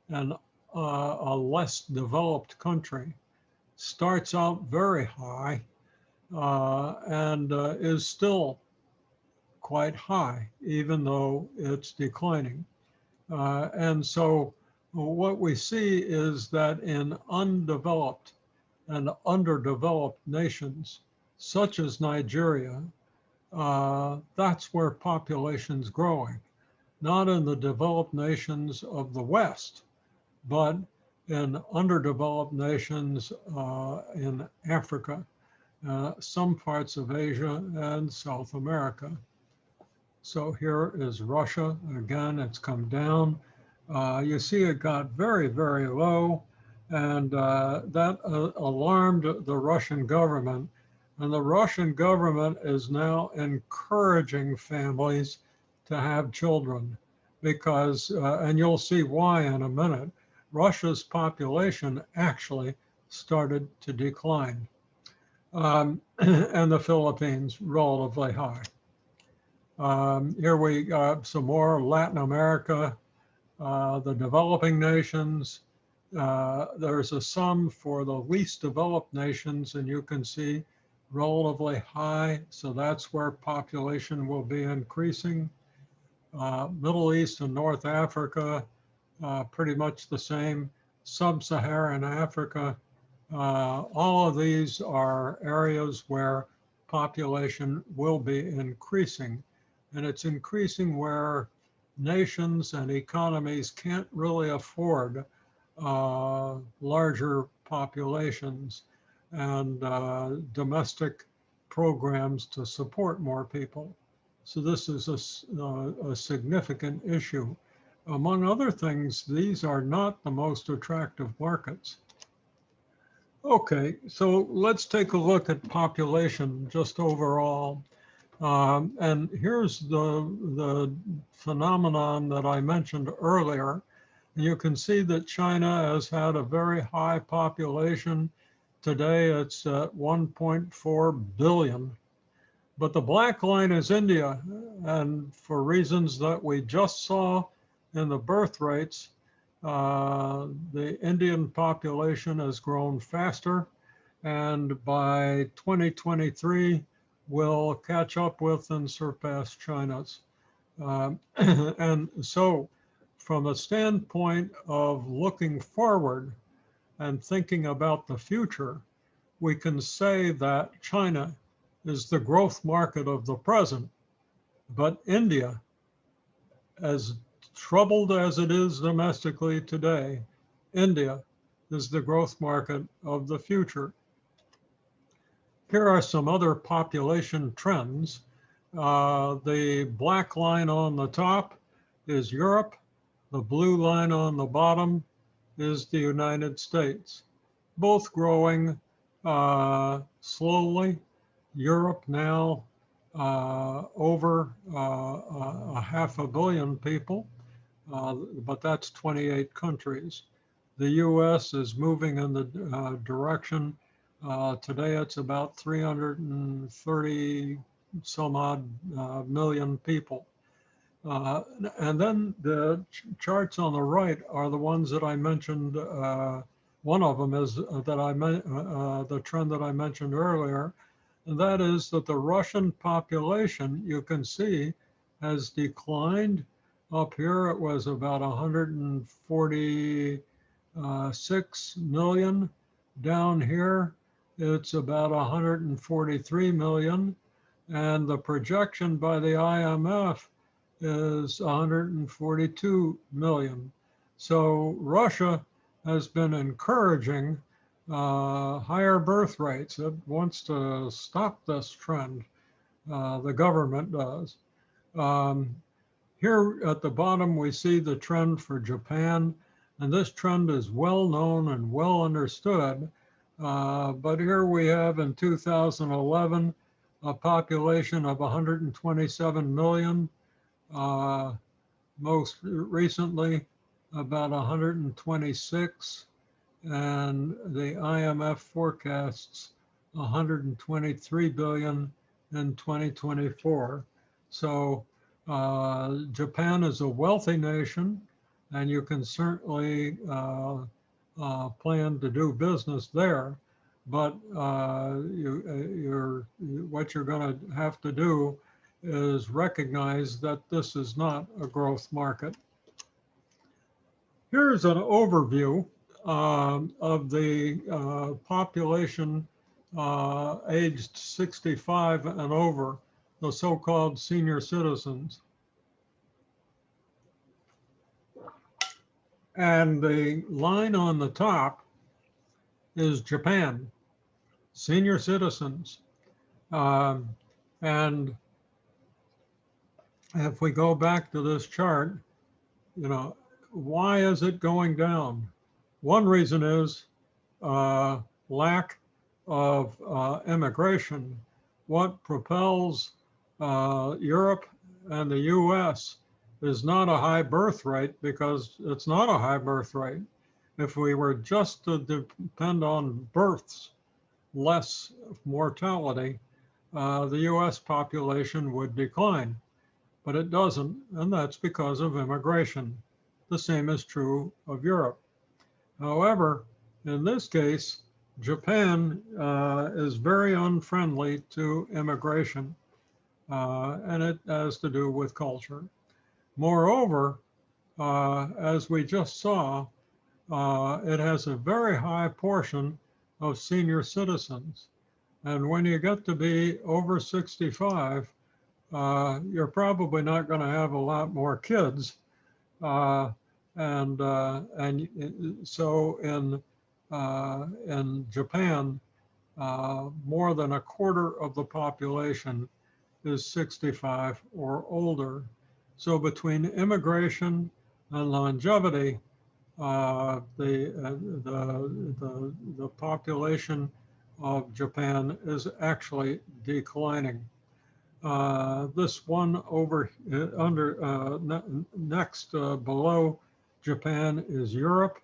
[SPEAKER 1] and a less developed country, starts out very high and is still quite high, even though it's declining. And so what we see is that in undeveloped and underdeveloped nations, such as Nigeria, that's where population's growing, not in the developed nations of the West, but in underdeveloped nations in Africa, some parts of Asia and South America. So here is Russia. Again, it's come down. You see it got very, very low, and that alarmed the Russian government. And the Russian government is now encouraging families to have children because, and you'll see why in a minute, Russia's population actually started to decline. And the Philippines, relatively high. Here we got some more Latin America, the developing nations. There's a sum for the least developed nations, and you can see relatively high. So that's where population will be increasing. Middle East and North Africa, pretty much the same. Sub-Saharan Africa, all of these are areas where population will be increasing. And it's increasing where nations and economies can't really afford larger populations and domestic programs to support more people. So this is a significant issue. Among other things, these are not the most attractive markets. Okay, so let's take a look at population just overall. And here's the phenomenon that I mentioned earlier. You can see that China has had a very high population. Today it's at 1.4 billion. But the black line is India. And for reasons that we just saw in the birth rates, the Indian population has grown faster. And by 2023, will catch up with and surpass China's. And so from a standpoint of looking forward and thinking about the future, we can say that China is the growth market of the present, but India, as troubled as it is domestically today, India is the growth market of the future. Here are some other population trends. The black line on the top is Europe. The blue line on the bottom is the United States, both growing slowly. Europe now over a half a billion people, but that's 28 countries. The US is moving in the direction. Today it's about 330 some odd million people. And then the charts on the right are the ones that I mentioned. One of them is the trend that I mentioned earlier, and that is that the Russian population, you can see, has declined. Up here it was about 146 million. Down here it's about 143 million. And the projection by the IMF is 142 million. So Russia has been encouraging higher birth rates. It wants to stop this trend. The government does. Here at the bottom, we see the trend for Japan, and this trend is well known and well understood. But here we have in 2011 a population of 127 million. Most recently about 126, and the IMF forecasts 123 billion in 2024. So Japan is a wealthy nation, and you can certainly plan to do business there. But what you're going to have to do is recognize that this is not a growth market. Here's an overview of the population aged 65 and over, the so-called senior citizens. And the line on the top is Japan, senior citizens. And if we go back to this chart, you know, why is it going down? One reason is lack of immigration. What propels Europe and the US is not a high birth rate, because it's not a high birth rate. If we were just to depend on births, less mortality, the US population would decline. But it doesn't, and that's because of immigration. The same is true of Europe. However, in this case, Japan is very unfriendly to immigration, and it has to do with culture. Moreover, as we just saw, it has a very high portion of senior citizens. And when you get to be over 65, you're probably not going to have a lot more kids. And so in Japan, more than a quarter of the population is 65 or older. So between immigration and longevity, the population of Japan is actually declining. This one over next below Japan is Europe.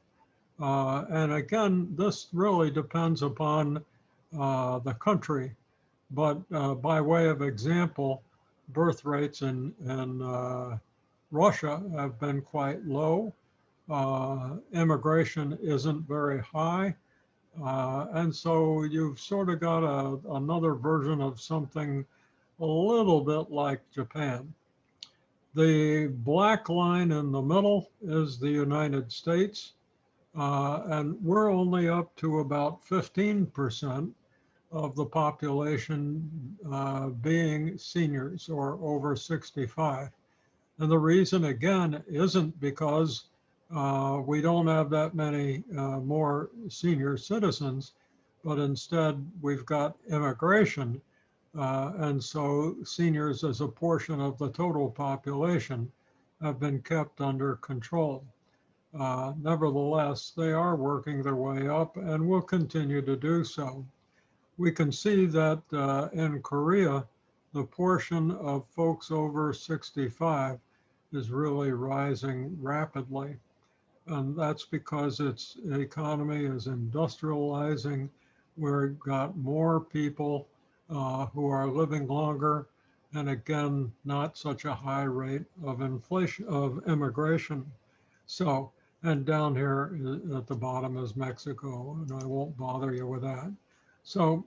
[SPEAKER 1] And again, this really depends upon the country. But by way of example, birth rates in Russia have been quite low. Immigration isn't very high. And so you've sort of got another version of something a little bit like Japan. The black line in the middle is the United States, and we're only up to about 15% of the population being seniors or over 65. And the reason, again, isn't because we don't have that many more senior citizens, but instead we've got immigration. And so seniors as a portion of the total population have been kept under control. Nevertheless, they are working their way up and will continue to do so. We can see that in Korea, the portion of folks over 65 is really rising rapidly. And that's because its economy is industrializing. We've got more people who are living longer, and again, not such a high rate of inflation, of immigration. So, and down here at the bottom is Mexico, and I won't bother you with that. So,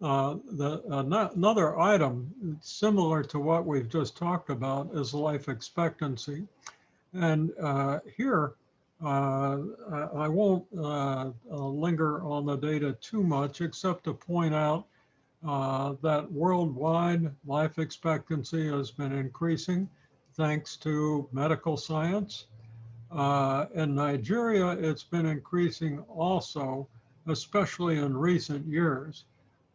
[SPEAKER 1] another item similar to what we've just talked about is life expectancy. And here, I won't linger on the data too much, except to point out that worldwide life expectancy has been increasing thanks to medical science. In Nigeria, it's been increasing also, especially in recent years.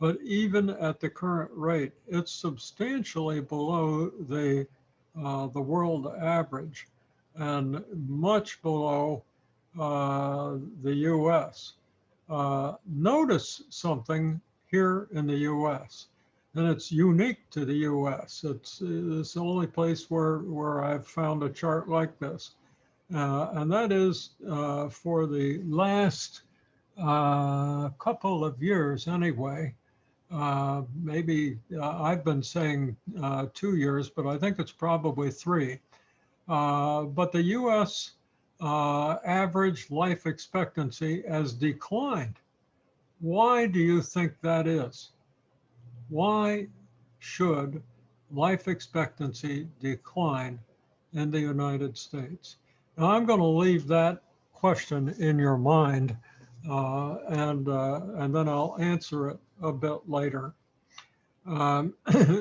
[SPEAKER 1] But even at the current rate, it's substantially below the world average and much below the US. Notice something here in the US, and it's unique to the US. It's the only place where I've found a chart like this. And that is for the last couple of years anyway. Maybe I've been saying 2 years, but I think it's probably 3. But the US average life expectancy has declined. Why do you think that is? Why should life expectancy decline in the United States? Now, I'm going to leave that question in your mind, and then I'll answer it a bit later.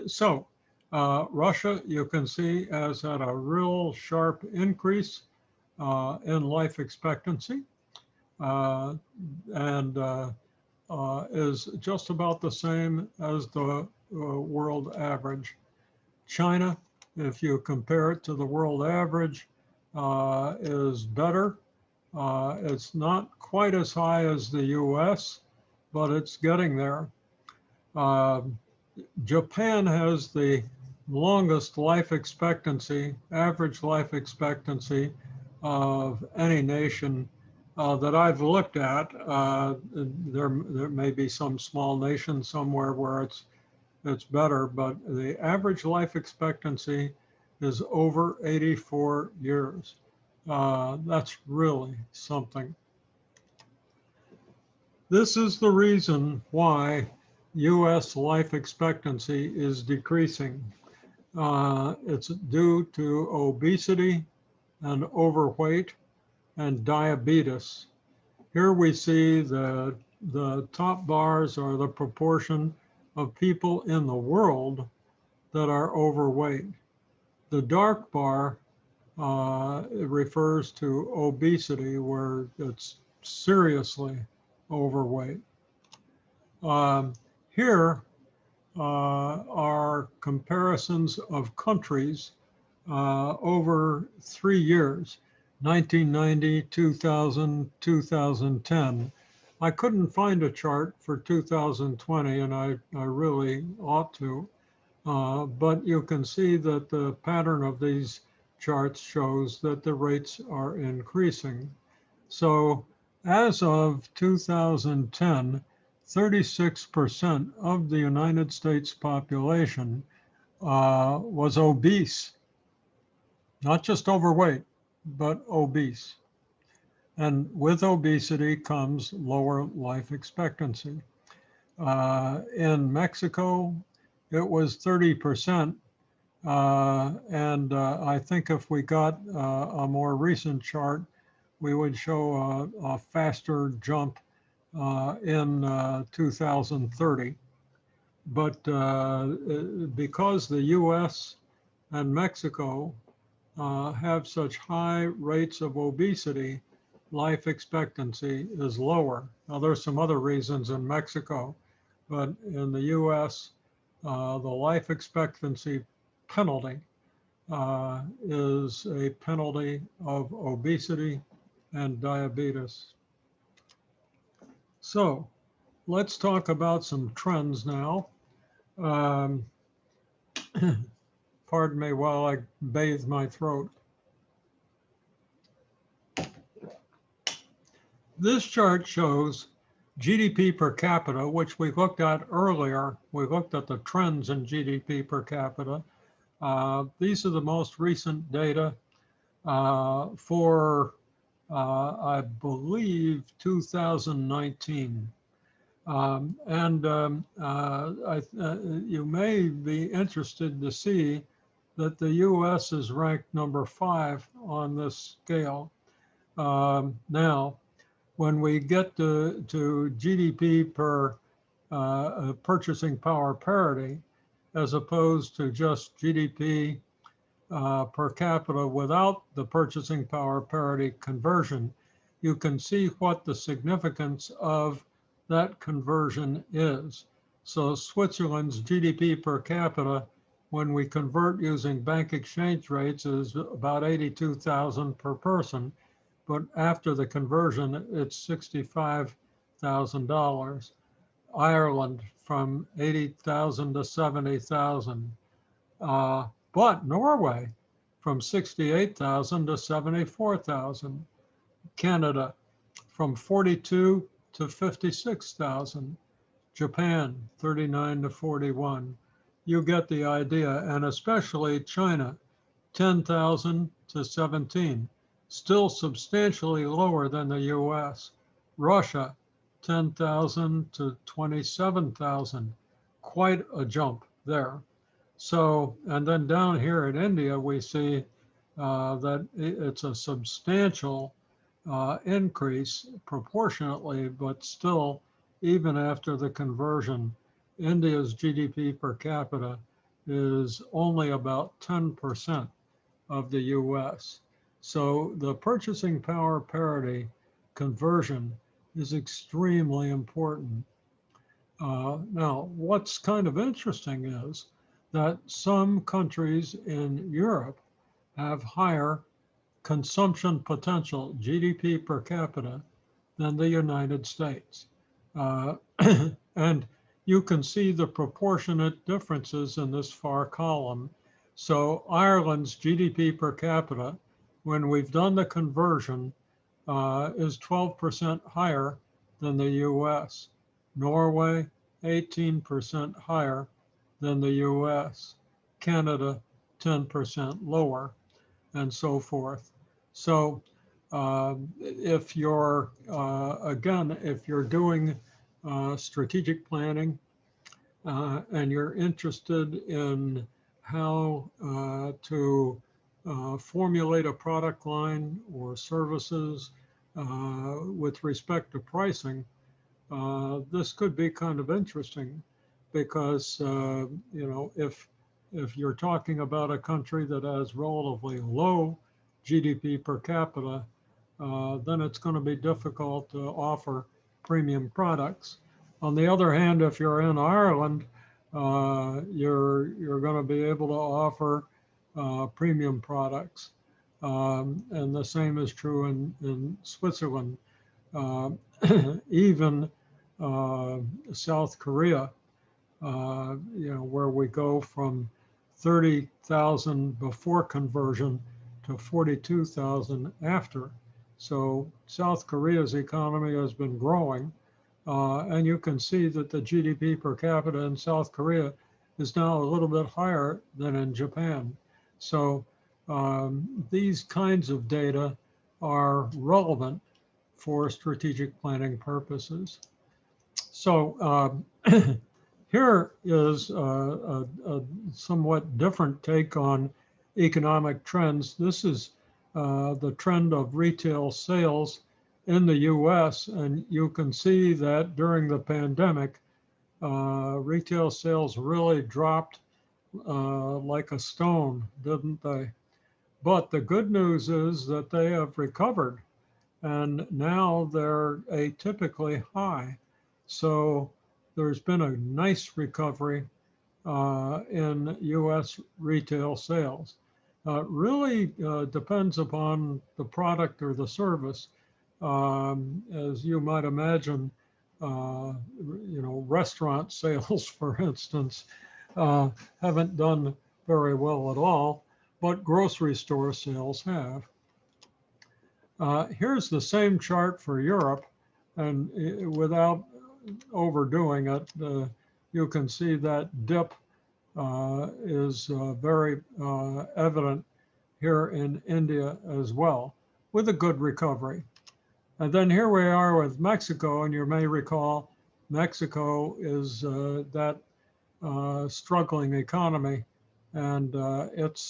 [SPEAKER 1] So, Russia, you can see, has had a real sharp increase in life expectancy, and is just about the same as the world average. China, if you compare it to the world average, is better. It's not quite as high as the US, but it's getting there. Japan has the longest life expectancy, average life expectancy of any nation that I've looked at. There may be some small nation somewhere where it's better, but the average life expectancy is over 84 years. That's really something. This is the reason why US life expectancy is decreasing. It's due to obesity and overweight and diabetes. Here we see the top bars are the proportion of people in the world that are overweight. The dark bar it refers to obesity, where it's seriously overweight. Here are comparisons of countries over 3 years, 1990, 2000, 2010. I couldn't find a chart for 2020, and I really ought to, but you can see that the pattern of these charts shows that the rates are increasing. So as of 2010, 36% of the United States population was obese, not just overweight, but obese. And with obesity comes lower life expectancy. In Mexico, it was 30%. And I think if we got a more recent chart, we would show a faster jump in 2030. But because the US and Mexico have such high rates of obesity, life expectancy is lower. Now, there's some other reasons in Mexico, but in the US, the life expectancy penalty is a penalty of obesity and diabetes. So let's talk about some trends now. Um, pardon me while I bathe my throat. This chart shows GDP per capita, which we looked at earlier. We looked at the trends in GDP per capita. These are the most recent data for, I believe, 2019. You may be interested to see that the US is ranked number 5 on this scale. Now, when we get to GDP per purchasing power parity, as opposed to just GDP per capita without the purchasing power parity conversion, you can see what the significance of that conversion is. So Switzerland's GDP per capita, when we convert using bank exchange rates, is about 82,000 per person. But after the conversion, it's $65,000. Ireland from 80,000 to 70,000. But Norway from 68,000 to 74,000. Canada from 42 to 56,000. Japan 39 to 41. You get the idea, and especially China 10,000 to 17. Still substantially lower than the US. Russia, 10,000 to 27,000. Quite a jump there. So, and then down here in India, we see that it's a substantial increase proportionately, but still, even after the conversion, India's GDP per capita is only about 10% of the US. So the purchasing power parity conversion is extremely important. Now, what's kind of interesting is that some countries in Europe have higher consumption potential, GDP per capita, than the United States. And you can see the proportionate differences in this far column. So Ireland's GDP per capita, when we've done the conversion, is 12% higher than the US. Norway, 18% higher than the US. Canada, 10% lower, and so forth. So if you're, again, if you're doing strategic planning and you're interested in how to formulate a product line or services with respect to pricing, this could be kind of interesting because, you know, if you're talking about a country that has relatively low GDP per capita, then it's going to be difficult to offer premium products. On the other hand, if you're in Ireland, you're going to be able to offer premium products. And the same is true in Switzerland. Even South Korea, you know, where we go from 30,000 before conversion to 42,000 after. So South Korea's economy has been growing, and you can see that the GDP per capita in South Korea is now a little bit higher than in Japan. So these kinds of data are relevant for strategic planning purposes. So here is a somewhat different take on economic trends. This is the trend of retail sales in the US, and you can see that during the pandemic, retail sales really dropped like a stone, didn't they? But the good news is that they have recovered and now they're atypically high. So there's been a nice recovery in U.S. retail sales. Really depends upon the product or the service. As you might imagine, restaurant sales, for instance, haven't done very well at all, but grocery store sales have. Here's the same chart for Europe, and without overdoing it, you can see that dip is very evident here in India as well, with a good recovery. And then here we are with Mexico, and you may recall Mexico is that struggling economy, and it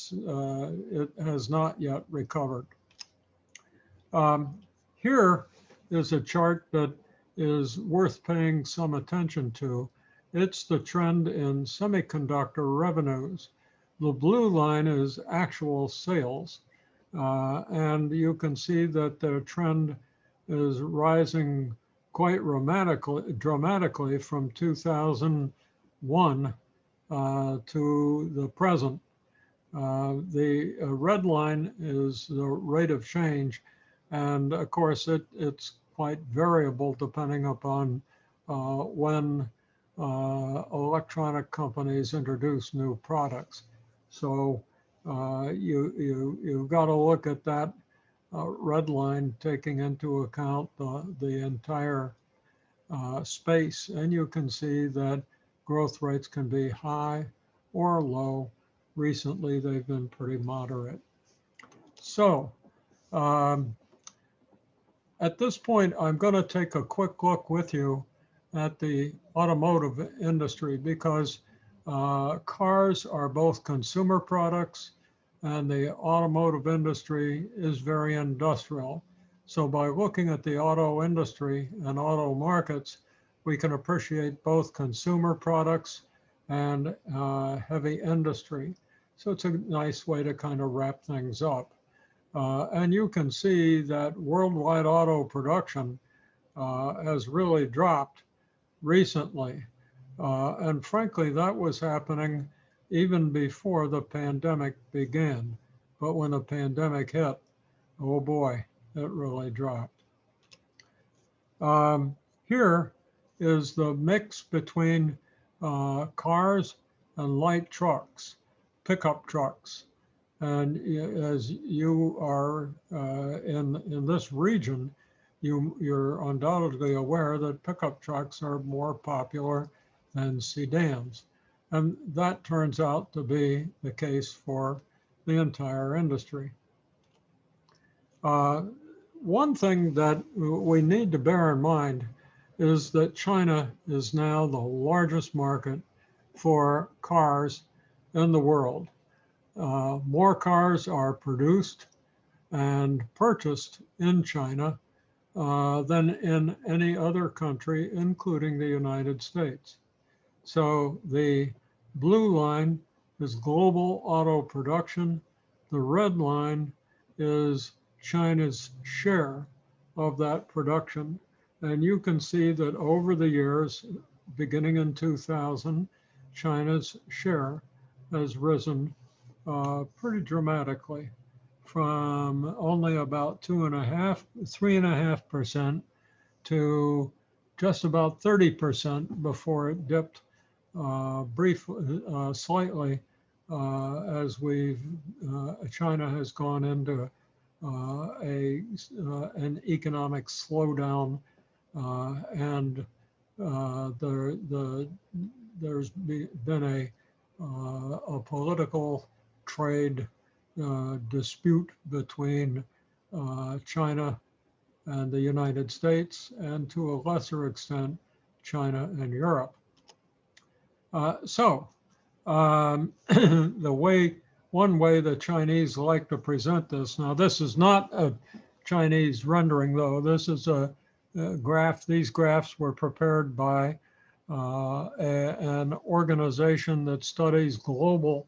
[SPEAKER 1] has not yet recovered. Here is a chart that is worth paying some attention to. It's the trend in semiconductor revenues. The blue line is actual sales, and you can see that the trend is rising quite dramatically from 2001 to the present. The red line is the rate of change, and of course it's quite variable depending upon when electronic companies introduce new products. So you've got to look at that red line taking into account the entire space, and you can see that growth rates can be high or low. Recently, they've been pretty moderate. So at this point, I'm going to take a quick look with you at the automotive industry, because cars are both consumer products and the automotive industry is very industrial. So by looking at the auto industry and auto markets, we can appreciate both consumer products and heavy industry. So it's a nice way to kind of wrap things up. And you can see that worldwide auto production has really dropped recently. And frankly, that was happening even before the pandemic began. But when the pandemic hit, oh boy, it really dropped. Here is the mix between cars and light trucks, pickup trucks. And as you are in this region, you're undoubtedly aware that pickup trucks are more popular than sedans. And that turns out to be the case for the entire industry. One thing that we need to bear in mind is that China is now the largest market for cars in the world. More cars are produced and purchased in China than in any other country, including the United States. So the blue line is global auto production. The red line is China's share of that production. And you can see that over the years, beginning in 2000, China's share has risen pretty dramatically, from only about 3.5% to just about 30% before it dipped slightly as China has gone into an economic slowdown, and there's been a political trade dispute between China and the United States, and to a lesser extent, China and Europe. One way the Chinese like to present this, now this is not a Chinese rendering though, this is a graph. These graphs were prepared by an organization that studies global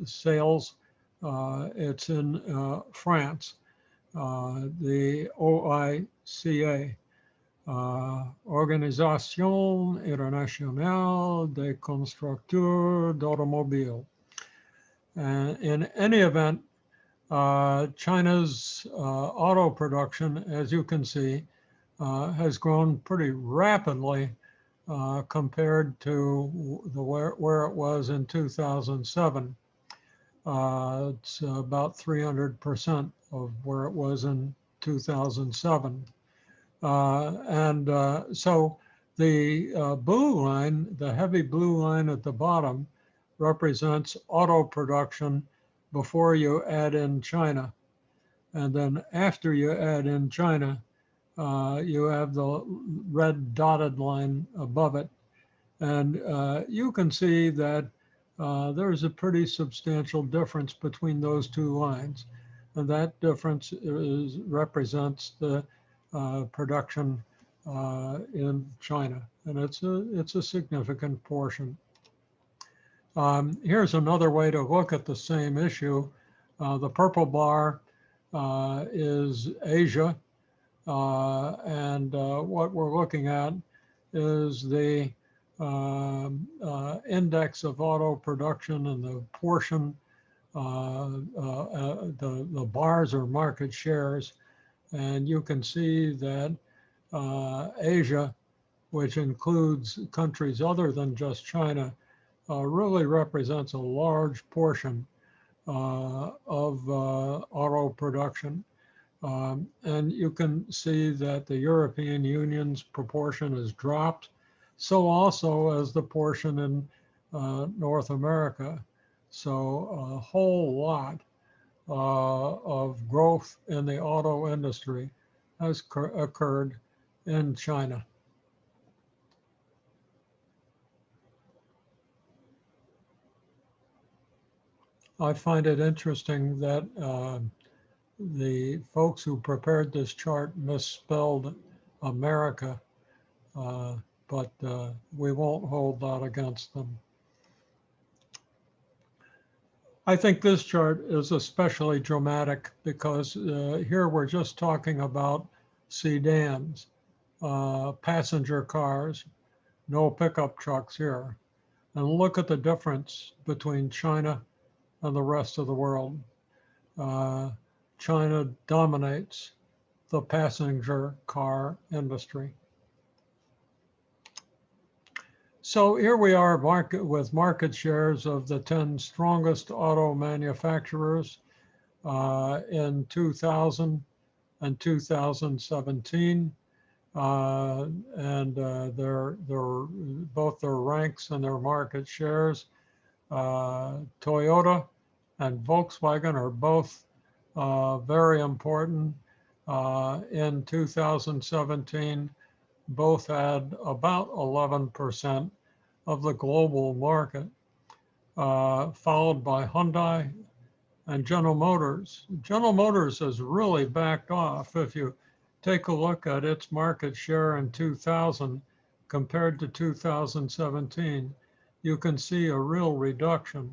[SPEAKER 1] sales. It's in France. the OICA, Organisation Internationale des Constructeurs d'Automobile. And in any event, China's auto production, as you can see, has grown pretty rapidly compared to where it was in 2007. It's about 300% of where it was in 2007. So the blue line, the heavy blue line at the bottom, represents auto production before you add in China. And then after you add in China, you have the red dotted line above it. And you can see that there's a pretty substantial difference between those two lines. And that difference represents the production in China. And it's a significant portion. Here's another way to look at the same issue. The purple bar is Asia. And what we're looking at is the index of auto production and the portion, the bars are market shares. And you can see that Asia, which includes countries other than just China, really represents a large portion of auto production. And you can see that the European Union's proportion has dropped, so also as the portion in North America. So a whole lot of growth in the auto industry has occurred in China. I find it interesting that the folks who prepared this chart misspelled America, but we won't hold that against them. I think this chart is especially dramatic because here we're just talking about sedans, passenger cars, no pickup trucks here. And look at the difference between China and the rest of the world. China dominates the passenger car industry. So here we are with market shares of the 10 strongest auto manufacturers in 2000 and 2017. And both their ranks and their market shares. Toyota and Volkswagen are both very important. In 2017, both had about 11% of the global market, followed by Hyundai and General Motors. General Motors has really backed off. If you take a look at its market share in 2000 compared to 2017, you can see a real reduction.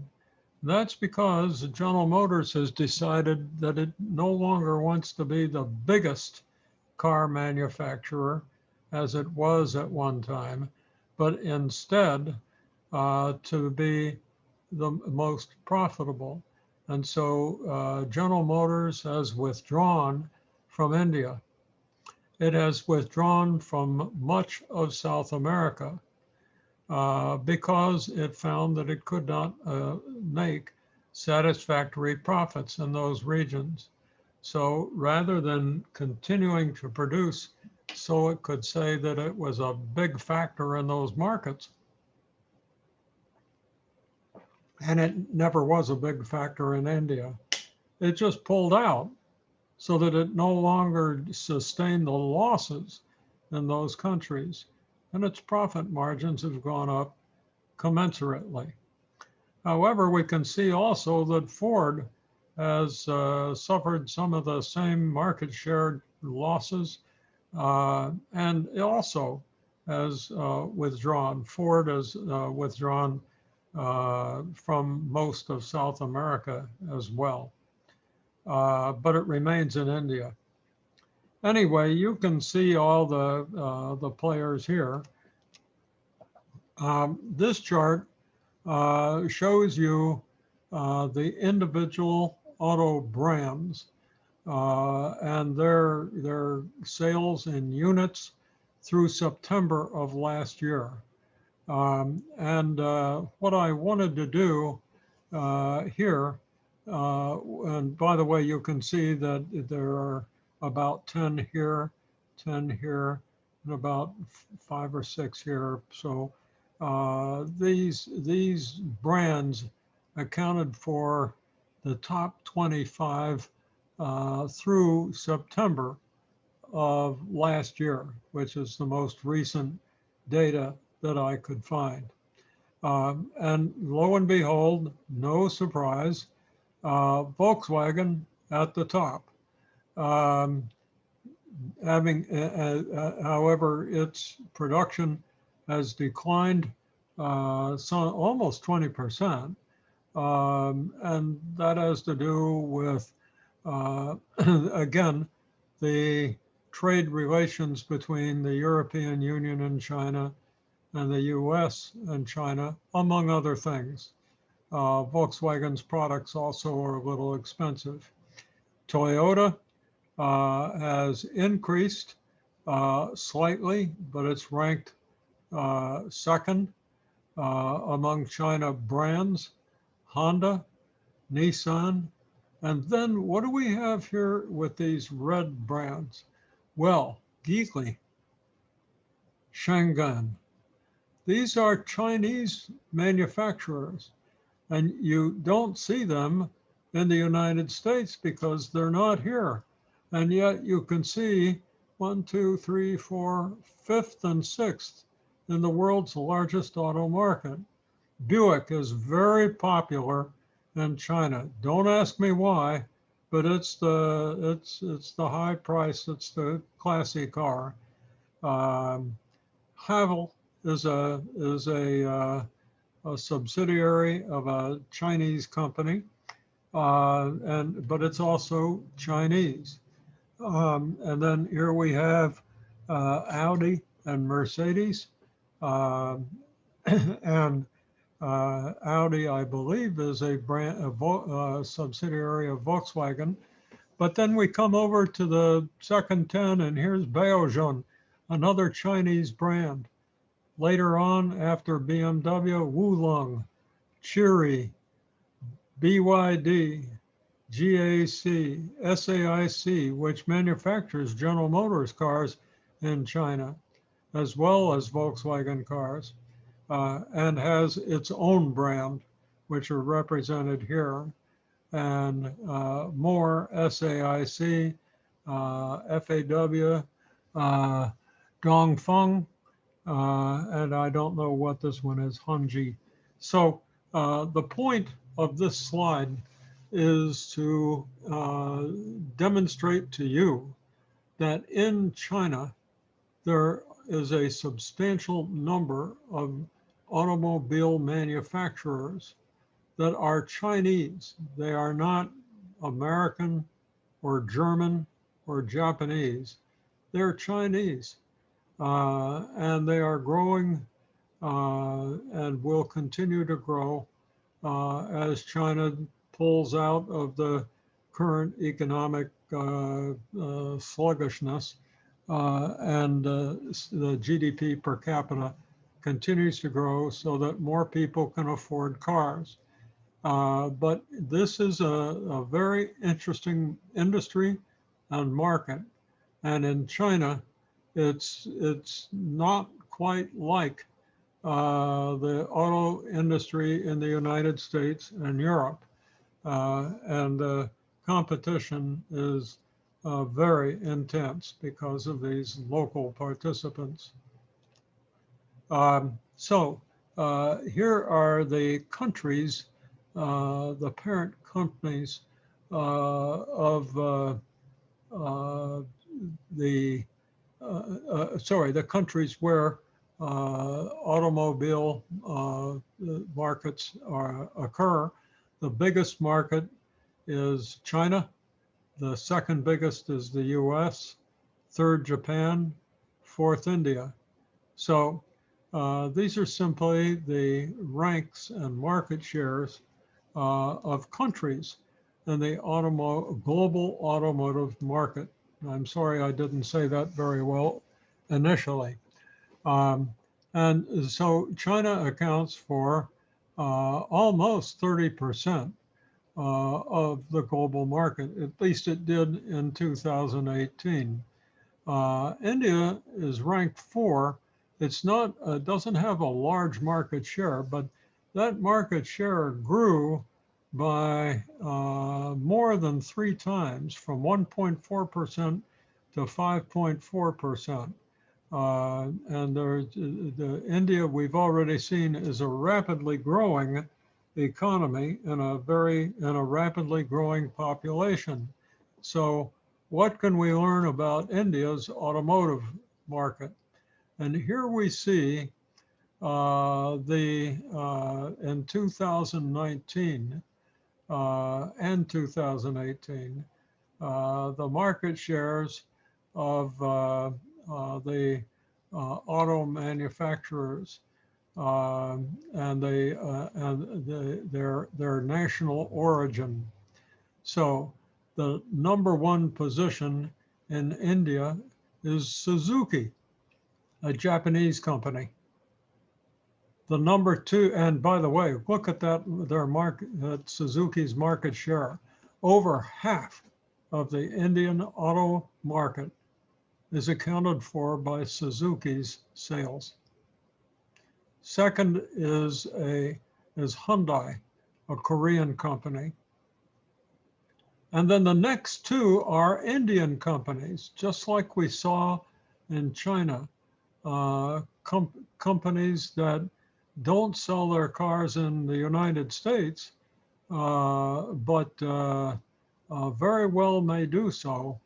[SPEAKER 1] That's because General Motors has decided that it no longer wants to be the biggest car manufacturer as it was at one time, but instead to be the most profitable. And so General Motors has withdrawn from India. It has withdrawn from much of South America because it found that it could not make satisfactory profits in those regions. So rather than continuing to produce so it could say that it was a big factor in those markets, and it never was a big factor in India, it just pulled out so that it no longer sustained the losses in those countries, and its profit margins have gone up commensurately. However, we can see also that Ford has suffered some of the same market share losses and it also has withdrawn. Ford has withdrawn from most of South America as well. but it remains in India. Anyway, you can see all the players here. This chart shows you the individual auto brands and their sales in units through September of last year. And what I wanted to do here, and by the way, you can see that there are about 10 here, 10 here, and about 5 or 6 here. So these brands accounted for the top 25 through September of last year, which is the most recent data that I could find. And lo and behold, no surprise, Volkswagen at the top. However, its production has declined almost 20%. And that has to do with, again, the trade relations between the European Union and China and the US and China, among other things. Volkswagen's products also are a little expensive. Toyota has increased slightly, but it's ranked second among China brands. Honda, Nissan, and then what do we have here with these red brands? Well, Geely, Shangan. These are Chinese manufacturers, and you don't see them in the United States because they're not here. And yet you can see 1, 2, 3, 4, 5th and 6th in the world's largest auto market. Buick is very popular in China. Don't ask me why, but it's the high price. It's the classy car. Haval is a subsidiary of a Chinese company, but it's also Chinese. And then here we have Audi and Mercedes, and Audi, I believe, is a subsidiary of Volkswagen. But then we come over to the second 10, and here's Belgium, another Chinese brand. Later on, after BMW, Wulong, Chery, BYD, GAC, SAIC, which manufactures General Motors cars in China, as well as Volkswagen cars. And has its own brand, which are represented here, and more SAIC, FAW, Dongfeng, and I don't know what this one is, Hongji. So the point of this slide is to demonstrate to you that in China, there is a substantial number of automobile manufacturers that are Chinese. They are not American or German or Japanese. They're Chinese, and they are growing and will continue to grow as China pulls out of the current economic sluggishness, and the GDP per capita continues to grow so that more people can afford cars. But this is a very interesting industry and market. And in China, it's not quite like the auto industry in the United States and Europe. And the competition is very intense because of these local participants. So here are the countries, the parent companies of the countries where automobile markets occur. The biggest market is China, The second biggest is the US, third Japan, fourth India. So these are simply the ranks and market shares of countries in the global automotive market. I'm sorry I didn't say that very well initially. And so China accounts for almost 30% of the global market. At least it did in 2018. India is ranked 4. It's not, doesn't have a large market share, but that market share grew by more than 3 times, from 1.4% to 5.4%. And the India, we've already seen, is a rapidly growing economy and a rapidly growing population. So what can we learn about India's automotive market? And here we see in 2019 and 2018, the market shares of the auto manufacturers and their national origin. So the #1 position in India is Suzuki, a Japanese company. The #2, and by the way, look at that, Suzuki's market share. Over half of the Indian auto market is accounted for by Suzuki's sales. Second is Hyundai, a Korean company. And then the next 2 are Indian companies, just like we saw in China, companies that don't sell their cars in the United States, but very well may do so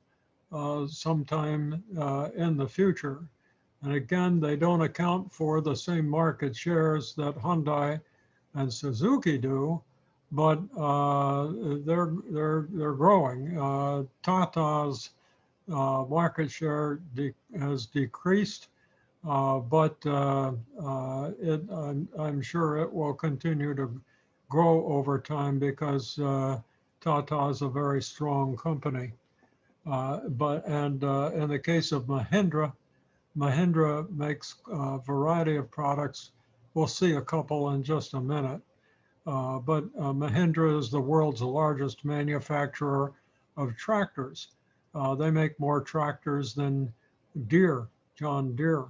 [SPEAKER 1] sometime in the future. And again, they don't account for the same market shares that Hyundai and Suzuki do, but they're growing. Tata's market share has decreased, but I'm sure it will continue to grow over time because Tata is a very strong company. In the case of Mahindra makes a variety of products. We'll see a couple in just a minute. But Mahindra is the world's largest manufacturer of tractors. They make more tractors than John Deere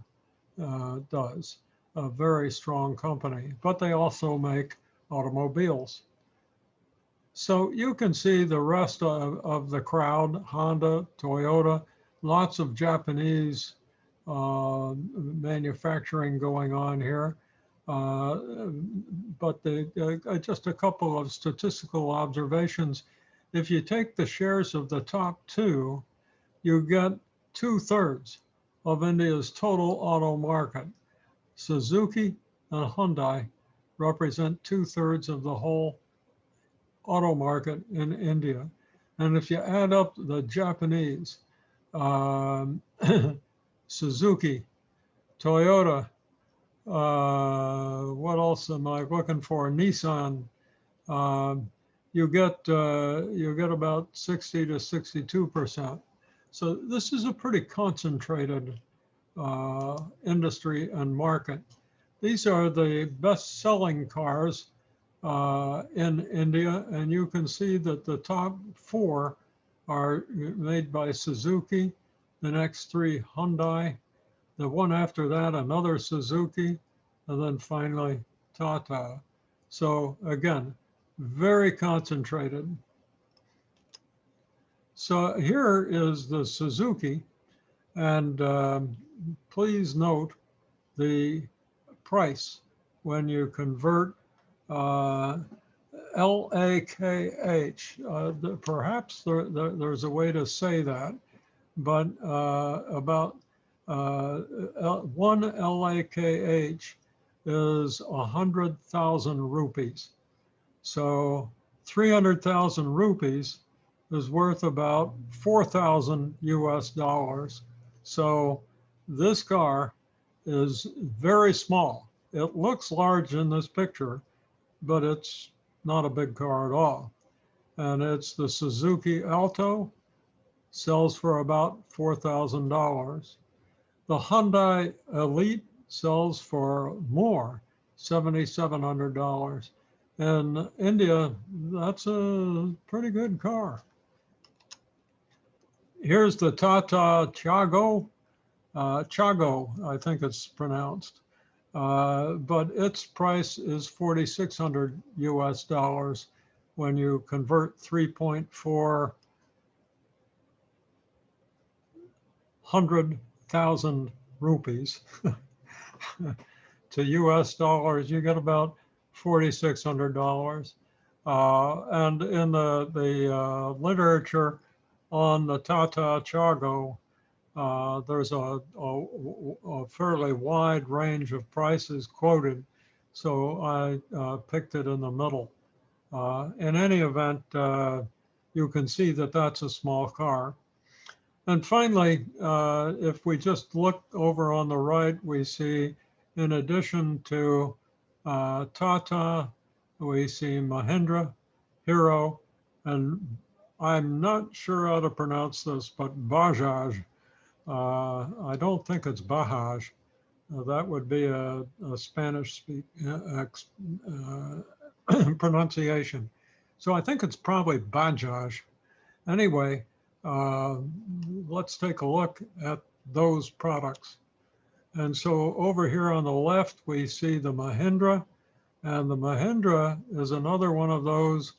[SPEAKER 1] does. A very strong company, but they also make automobiles. So you can see the rest of the crowd: Honda, Toyota, lots of Japanese manufacturing going on here. But just a couple of statistical observations. If you take the shares of the top 2, you get 2/3 of India's total auto market. Suzuki and Hyundai represent 2/3 of the whole auto market in India. And if you add up the Japanese, Suzuki, Toyota, what else am I looking for? Nissan. You get about 60 to 62%. So this is a pretty concentrated industry and market. These are the best-selling cars in India, and you can see that the top 4 are made by Suzuki, the next 3 Hyundai, the one after that another Suzuki, and then finally Tata. So again, very concentrated. So here is the Suzuki, and please note the price when you convert LAKH. Perhaps there's a way to say that, but about 1 LAKH is 100,000 rupees. So 300,000 rupees is worth about 4,000 US dollars. So this car is very small. It looks large in this picture, but it's not a big car at all. And it's the Suzuki Alto, sells for about $4,000. The Hyundai Elite sells for more, $7,700. In India, that's a pretty good car. Here's the Tata Chago, Chago, I think it's pronounced, but its price is 4,600 US dollars when you convert 3.4 100,000 rupees to US dollars. You get about $4,600. And in the literature on the Tata Chago, there's a fairly wide range of prices quoted, so I picked it in the middle. In any event, you can see that that's a small car. And finally, if we just look over on the right, we see, in addition to Tata, we see Mahindra, Hero, and I'm not sure how to pronounce this, but Bajaj. I don't think it's Bajaj. That would be a Spanish pronunciation. So I think it's probably Bajaj. Anyway, let's take a look at those products. And so over here on the left, we see the Mahindra. And the Mahindra is another one of those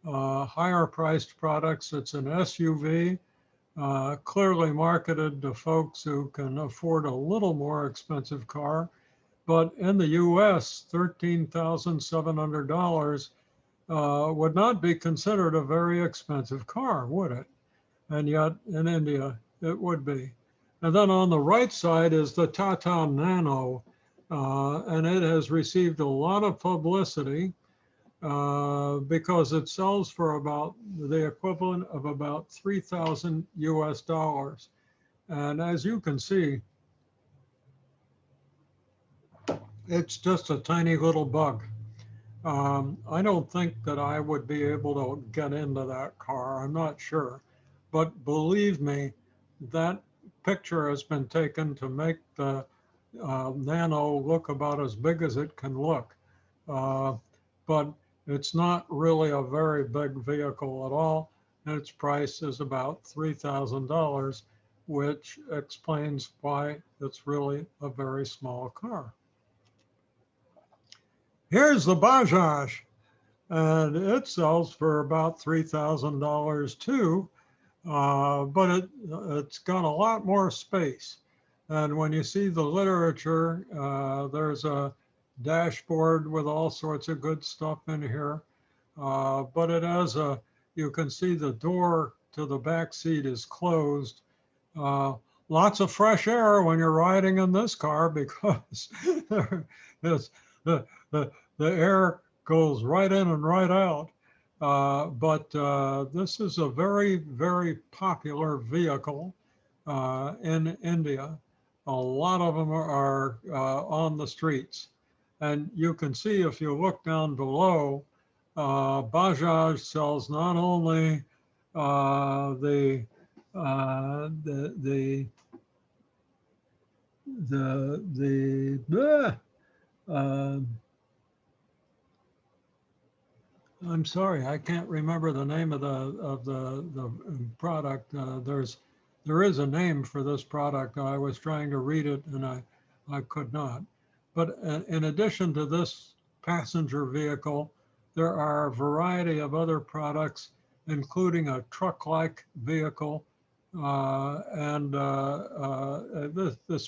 [SPEAKER 1] higher priced products. It's an SUV, clearly marketed to folks who can afford a little more expensive car. But in the US, $13,700 would not be considered a very expensive car, would it? And yet in India, it would be. And then on the right side is the Tatam Nano, and it has received a lot of publicity because it sells for about the equivalent of about 3,000 US dollars. And as you can see, it's just a tiny little bug. I don't think that I would be able to get into that car. I'm not sure. But believe me, that picture has been taken to make the Nano look about as big as it can look. But it's not really a very big vehicle at all. And its price is about $3,000, which explains why it's really a very small car. Here's the Bajaj, and it sells for about $3,000 too. But it's got a lot more space. And when you see the literature, there's a dashboard with all sorts of good stuff in here. But it has you can see the door to the back seat is closed. Lots of fresh air when you're riding in this car because the air goes right in and right out. But this is a very, very popular vehicle in India. A lot of them are on the streets. And you can see if you look down below, Bajaj sells not I'm sorry, I can't remember the name of the product. There is a name for this product. I was trying to read it and I could not. But in addition to this passenger vehicle, there are a variety of other products, including a truck-like vehicle. This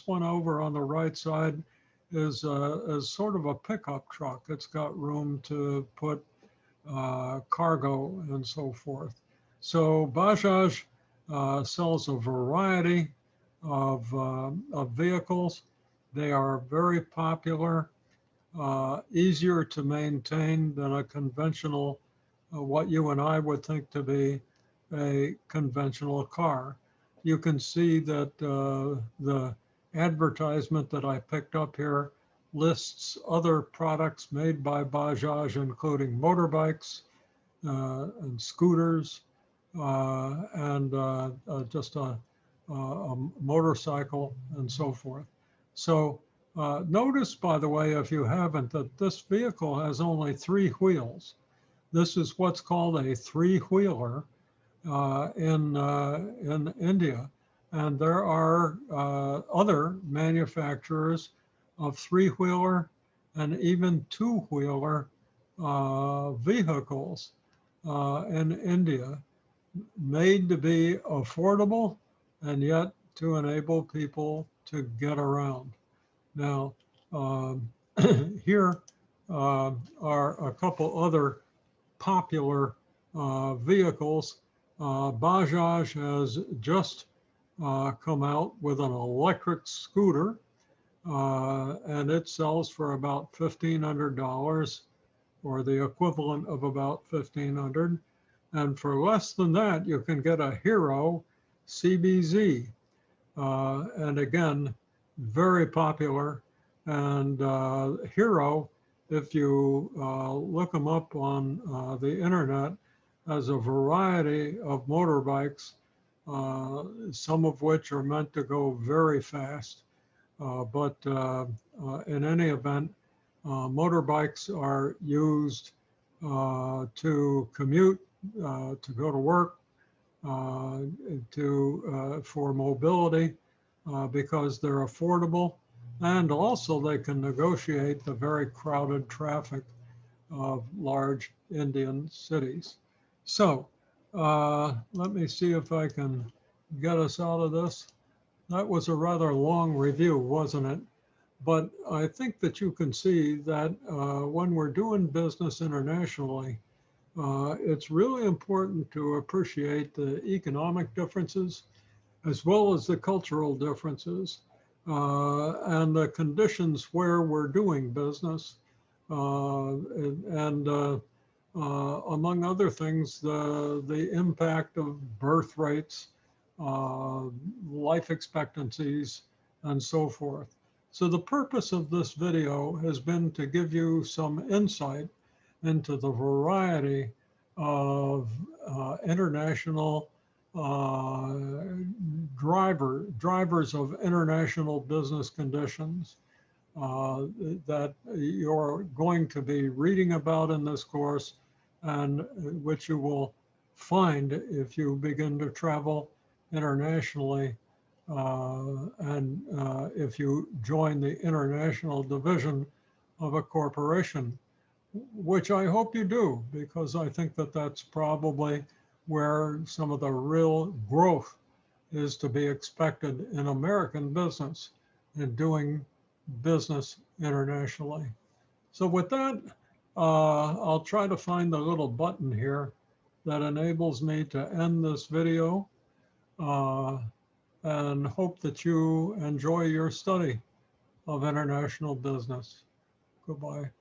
[SPEAKER 1] one over on the right side is sort of a pickup truck. It's got room to put cargo and so forth. So Bajaj sells a variety of vehicles. They are very popular, easier to maintain than a conventional, what you and I would think to be a conventional car. You can see that the advertisement that I picked up here lists other products made by Bajaj, including motorbikes and scooters and just a motorcycle and so forth. So notice, by the way, if you haven't, that this vehicle has only 3 wheels. This is what's called a 3-wheeler in India. And there are other manufacturers of 3-wheeler and even 2-wheeler vehicles in India, made to be affordable and yet to enable people to get around. Now, here are a couple other popular vehicles. Bajaj has just come out with an electric scooter, and it sells for about $1,500, or the equivalent of about $1,500. And for less than that, you can get a Hero CBZ. And again, very popular. And Hero, if you look them up on the internet, has a variety of motorbikes, some of which are meant to go very fast. But in any event, motorbikes are used to commute, to go to work, for mobility, because they're affordable, and also they can negotiate the very crowded traffic of large Indian cities. So let me see if I can get us out of this. That was a rather long review, wasn't it? But I think that you can see that when we're doing business internationally, it's really important to appreciate the economic differences as well as the cultural differences and the conditions where we're doing business. Among other things, the impact of birth rates, life expectancies, and so forth. So the purpose of this video has been to give you some insight into the variety of international drivers of international business conditions that you're going to be reading about in this course, and which you will find if you begin to travel internationally and if you join the international division of a corporation, which I hope you do, because I think that that's probably where some of the real growth is to be expected in American business and doing business internationally. So with that, I'll try to find the little button here that enables me to end this video and hope that you enjoy your study of international business. Goodbye.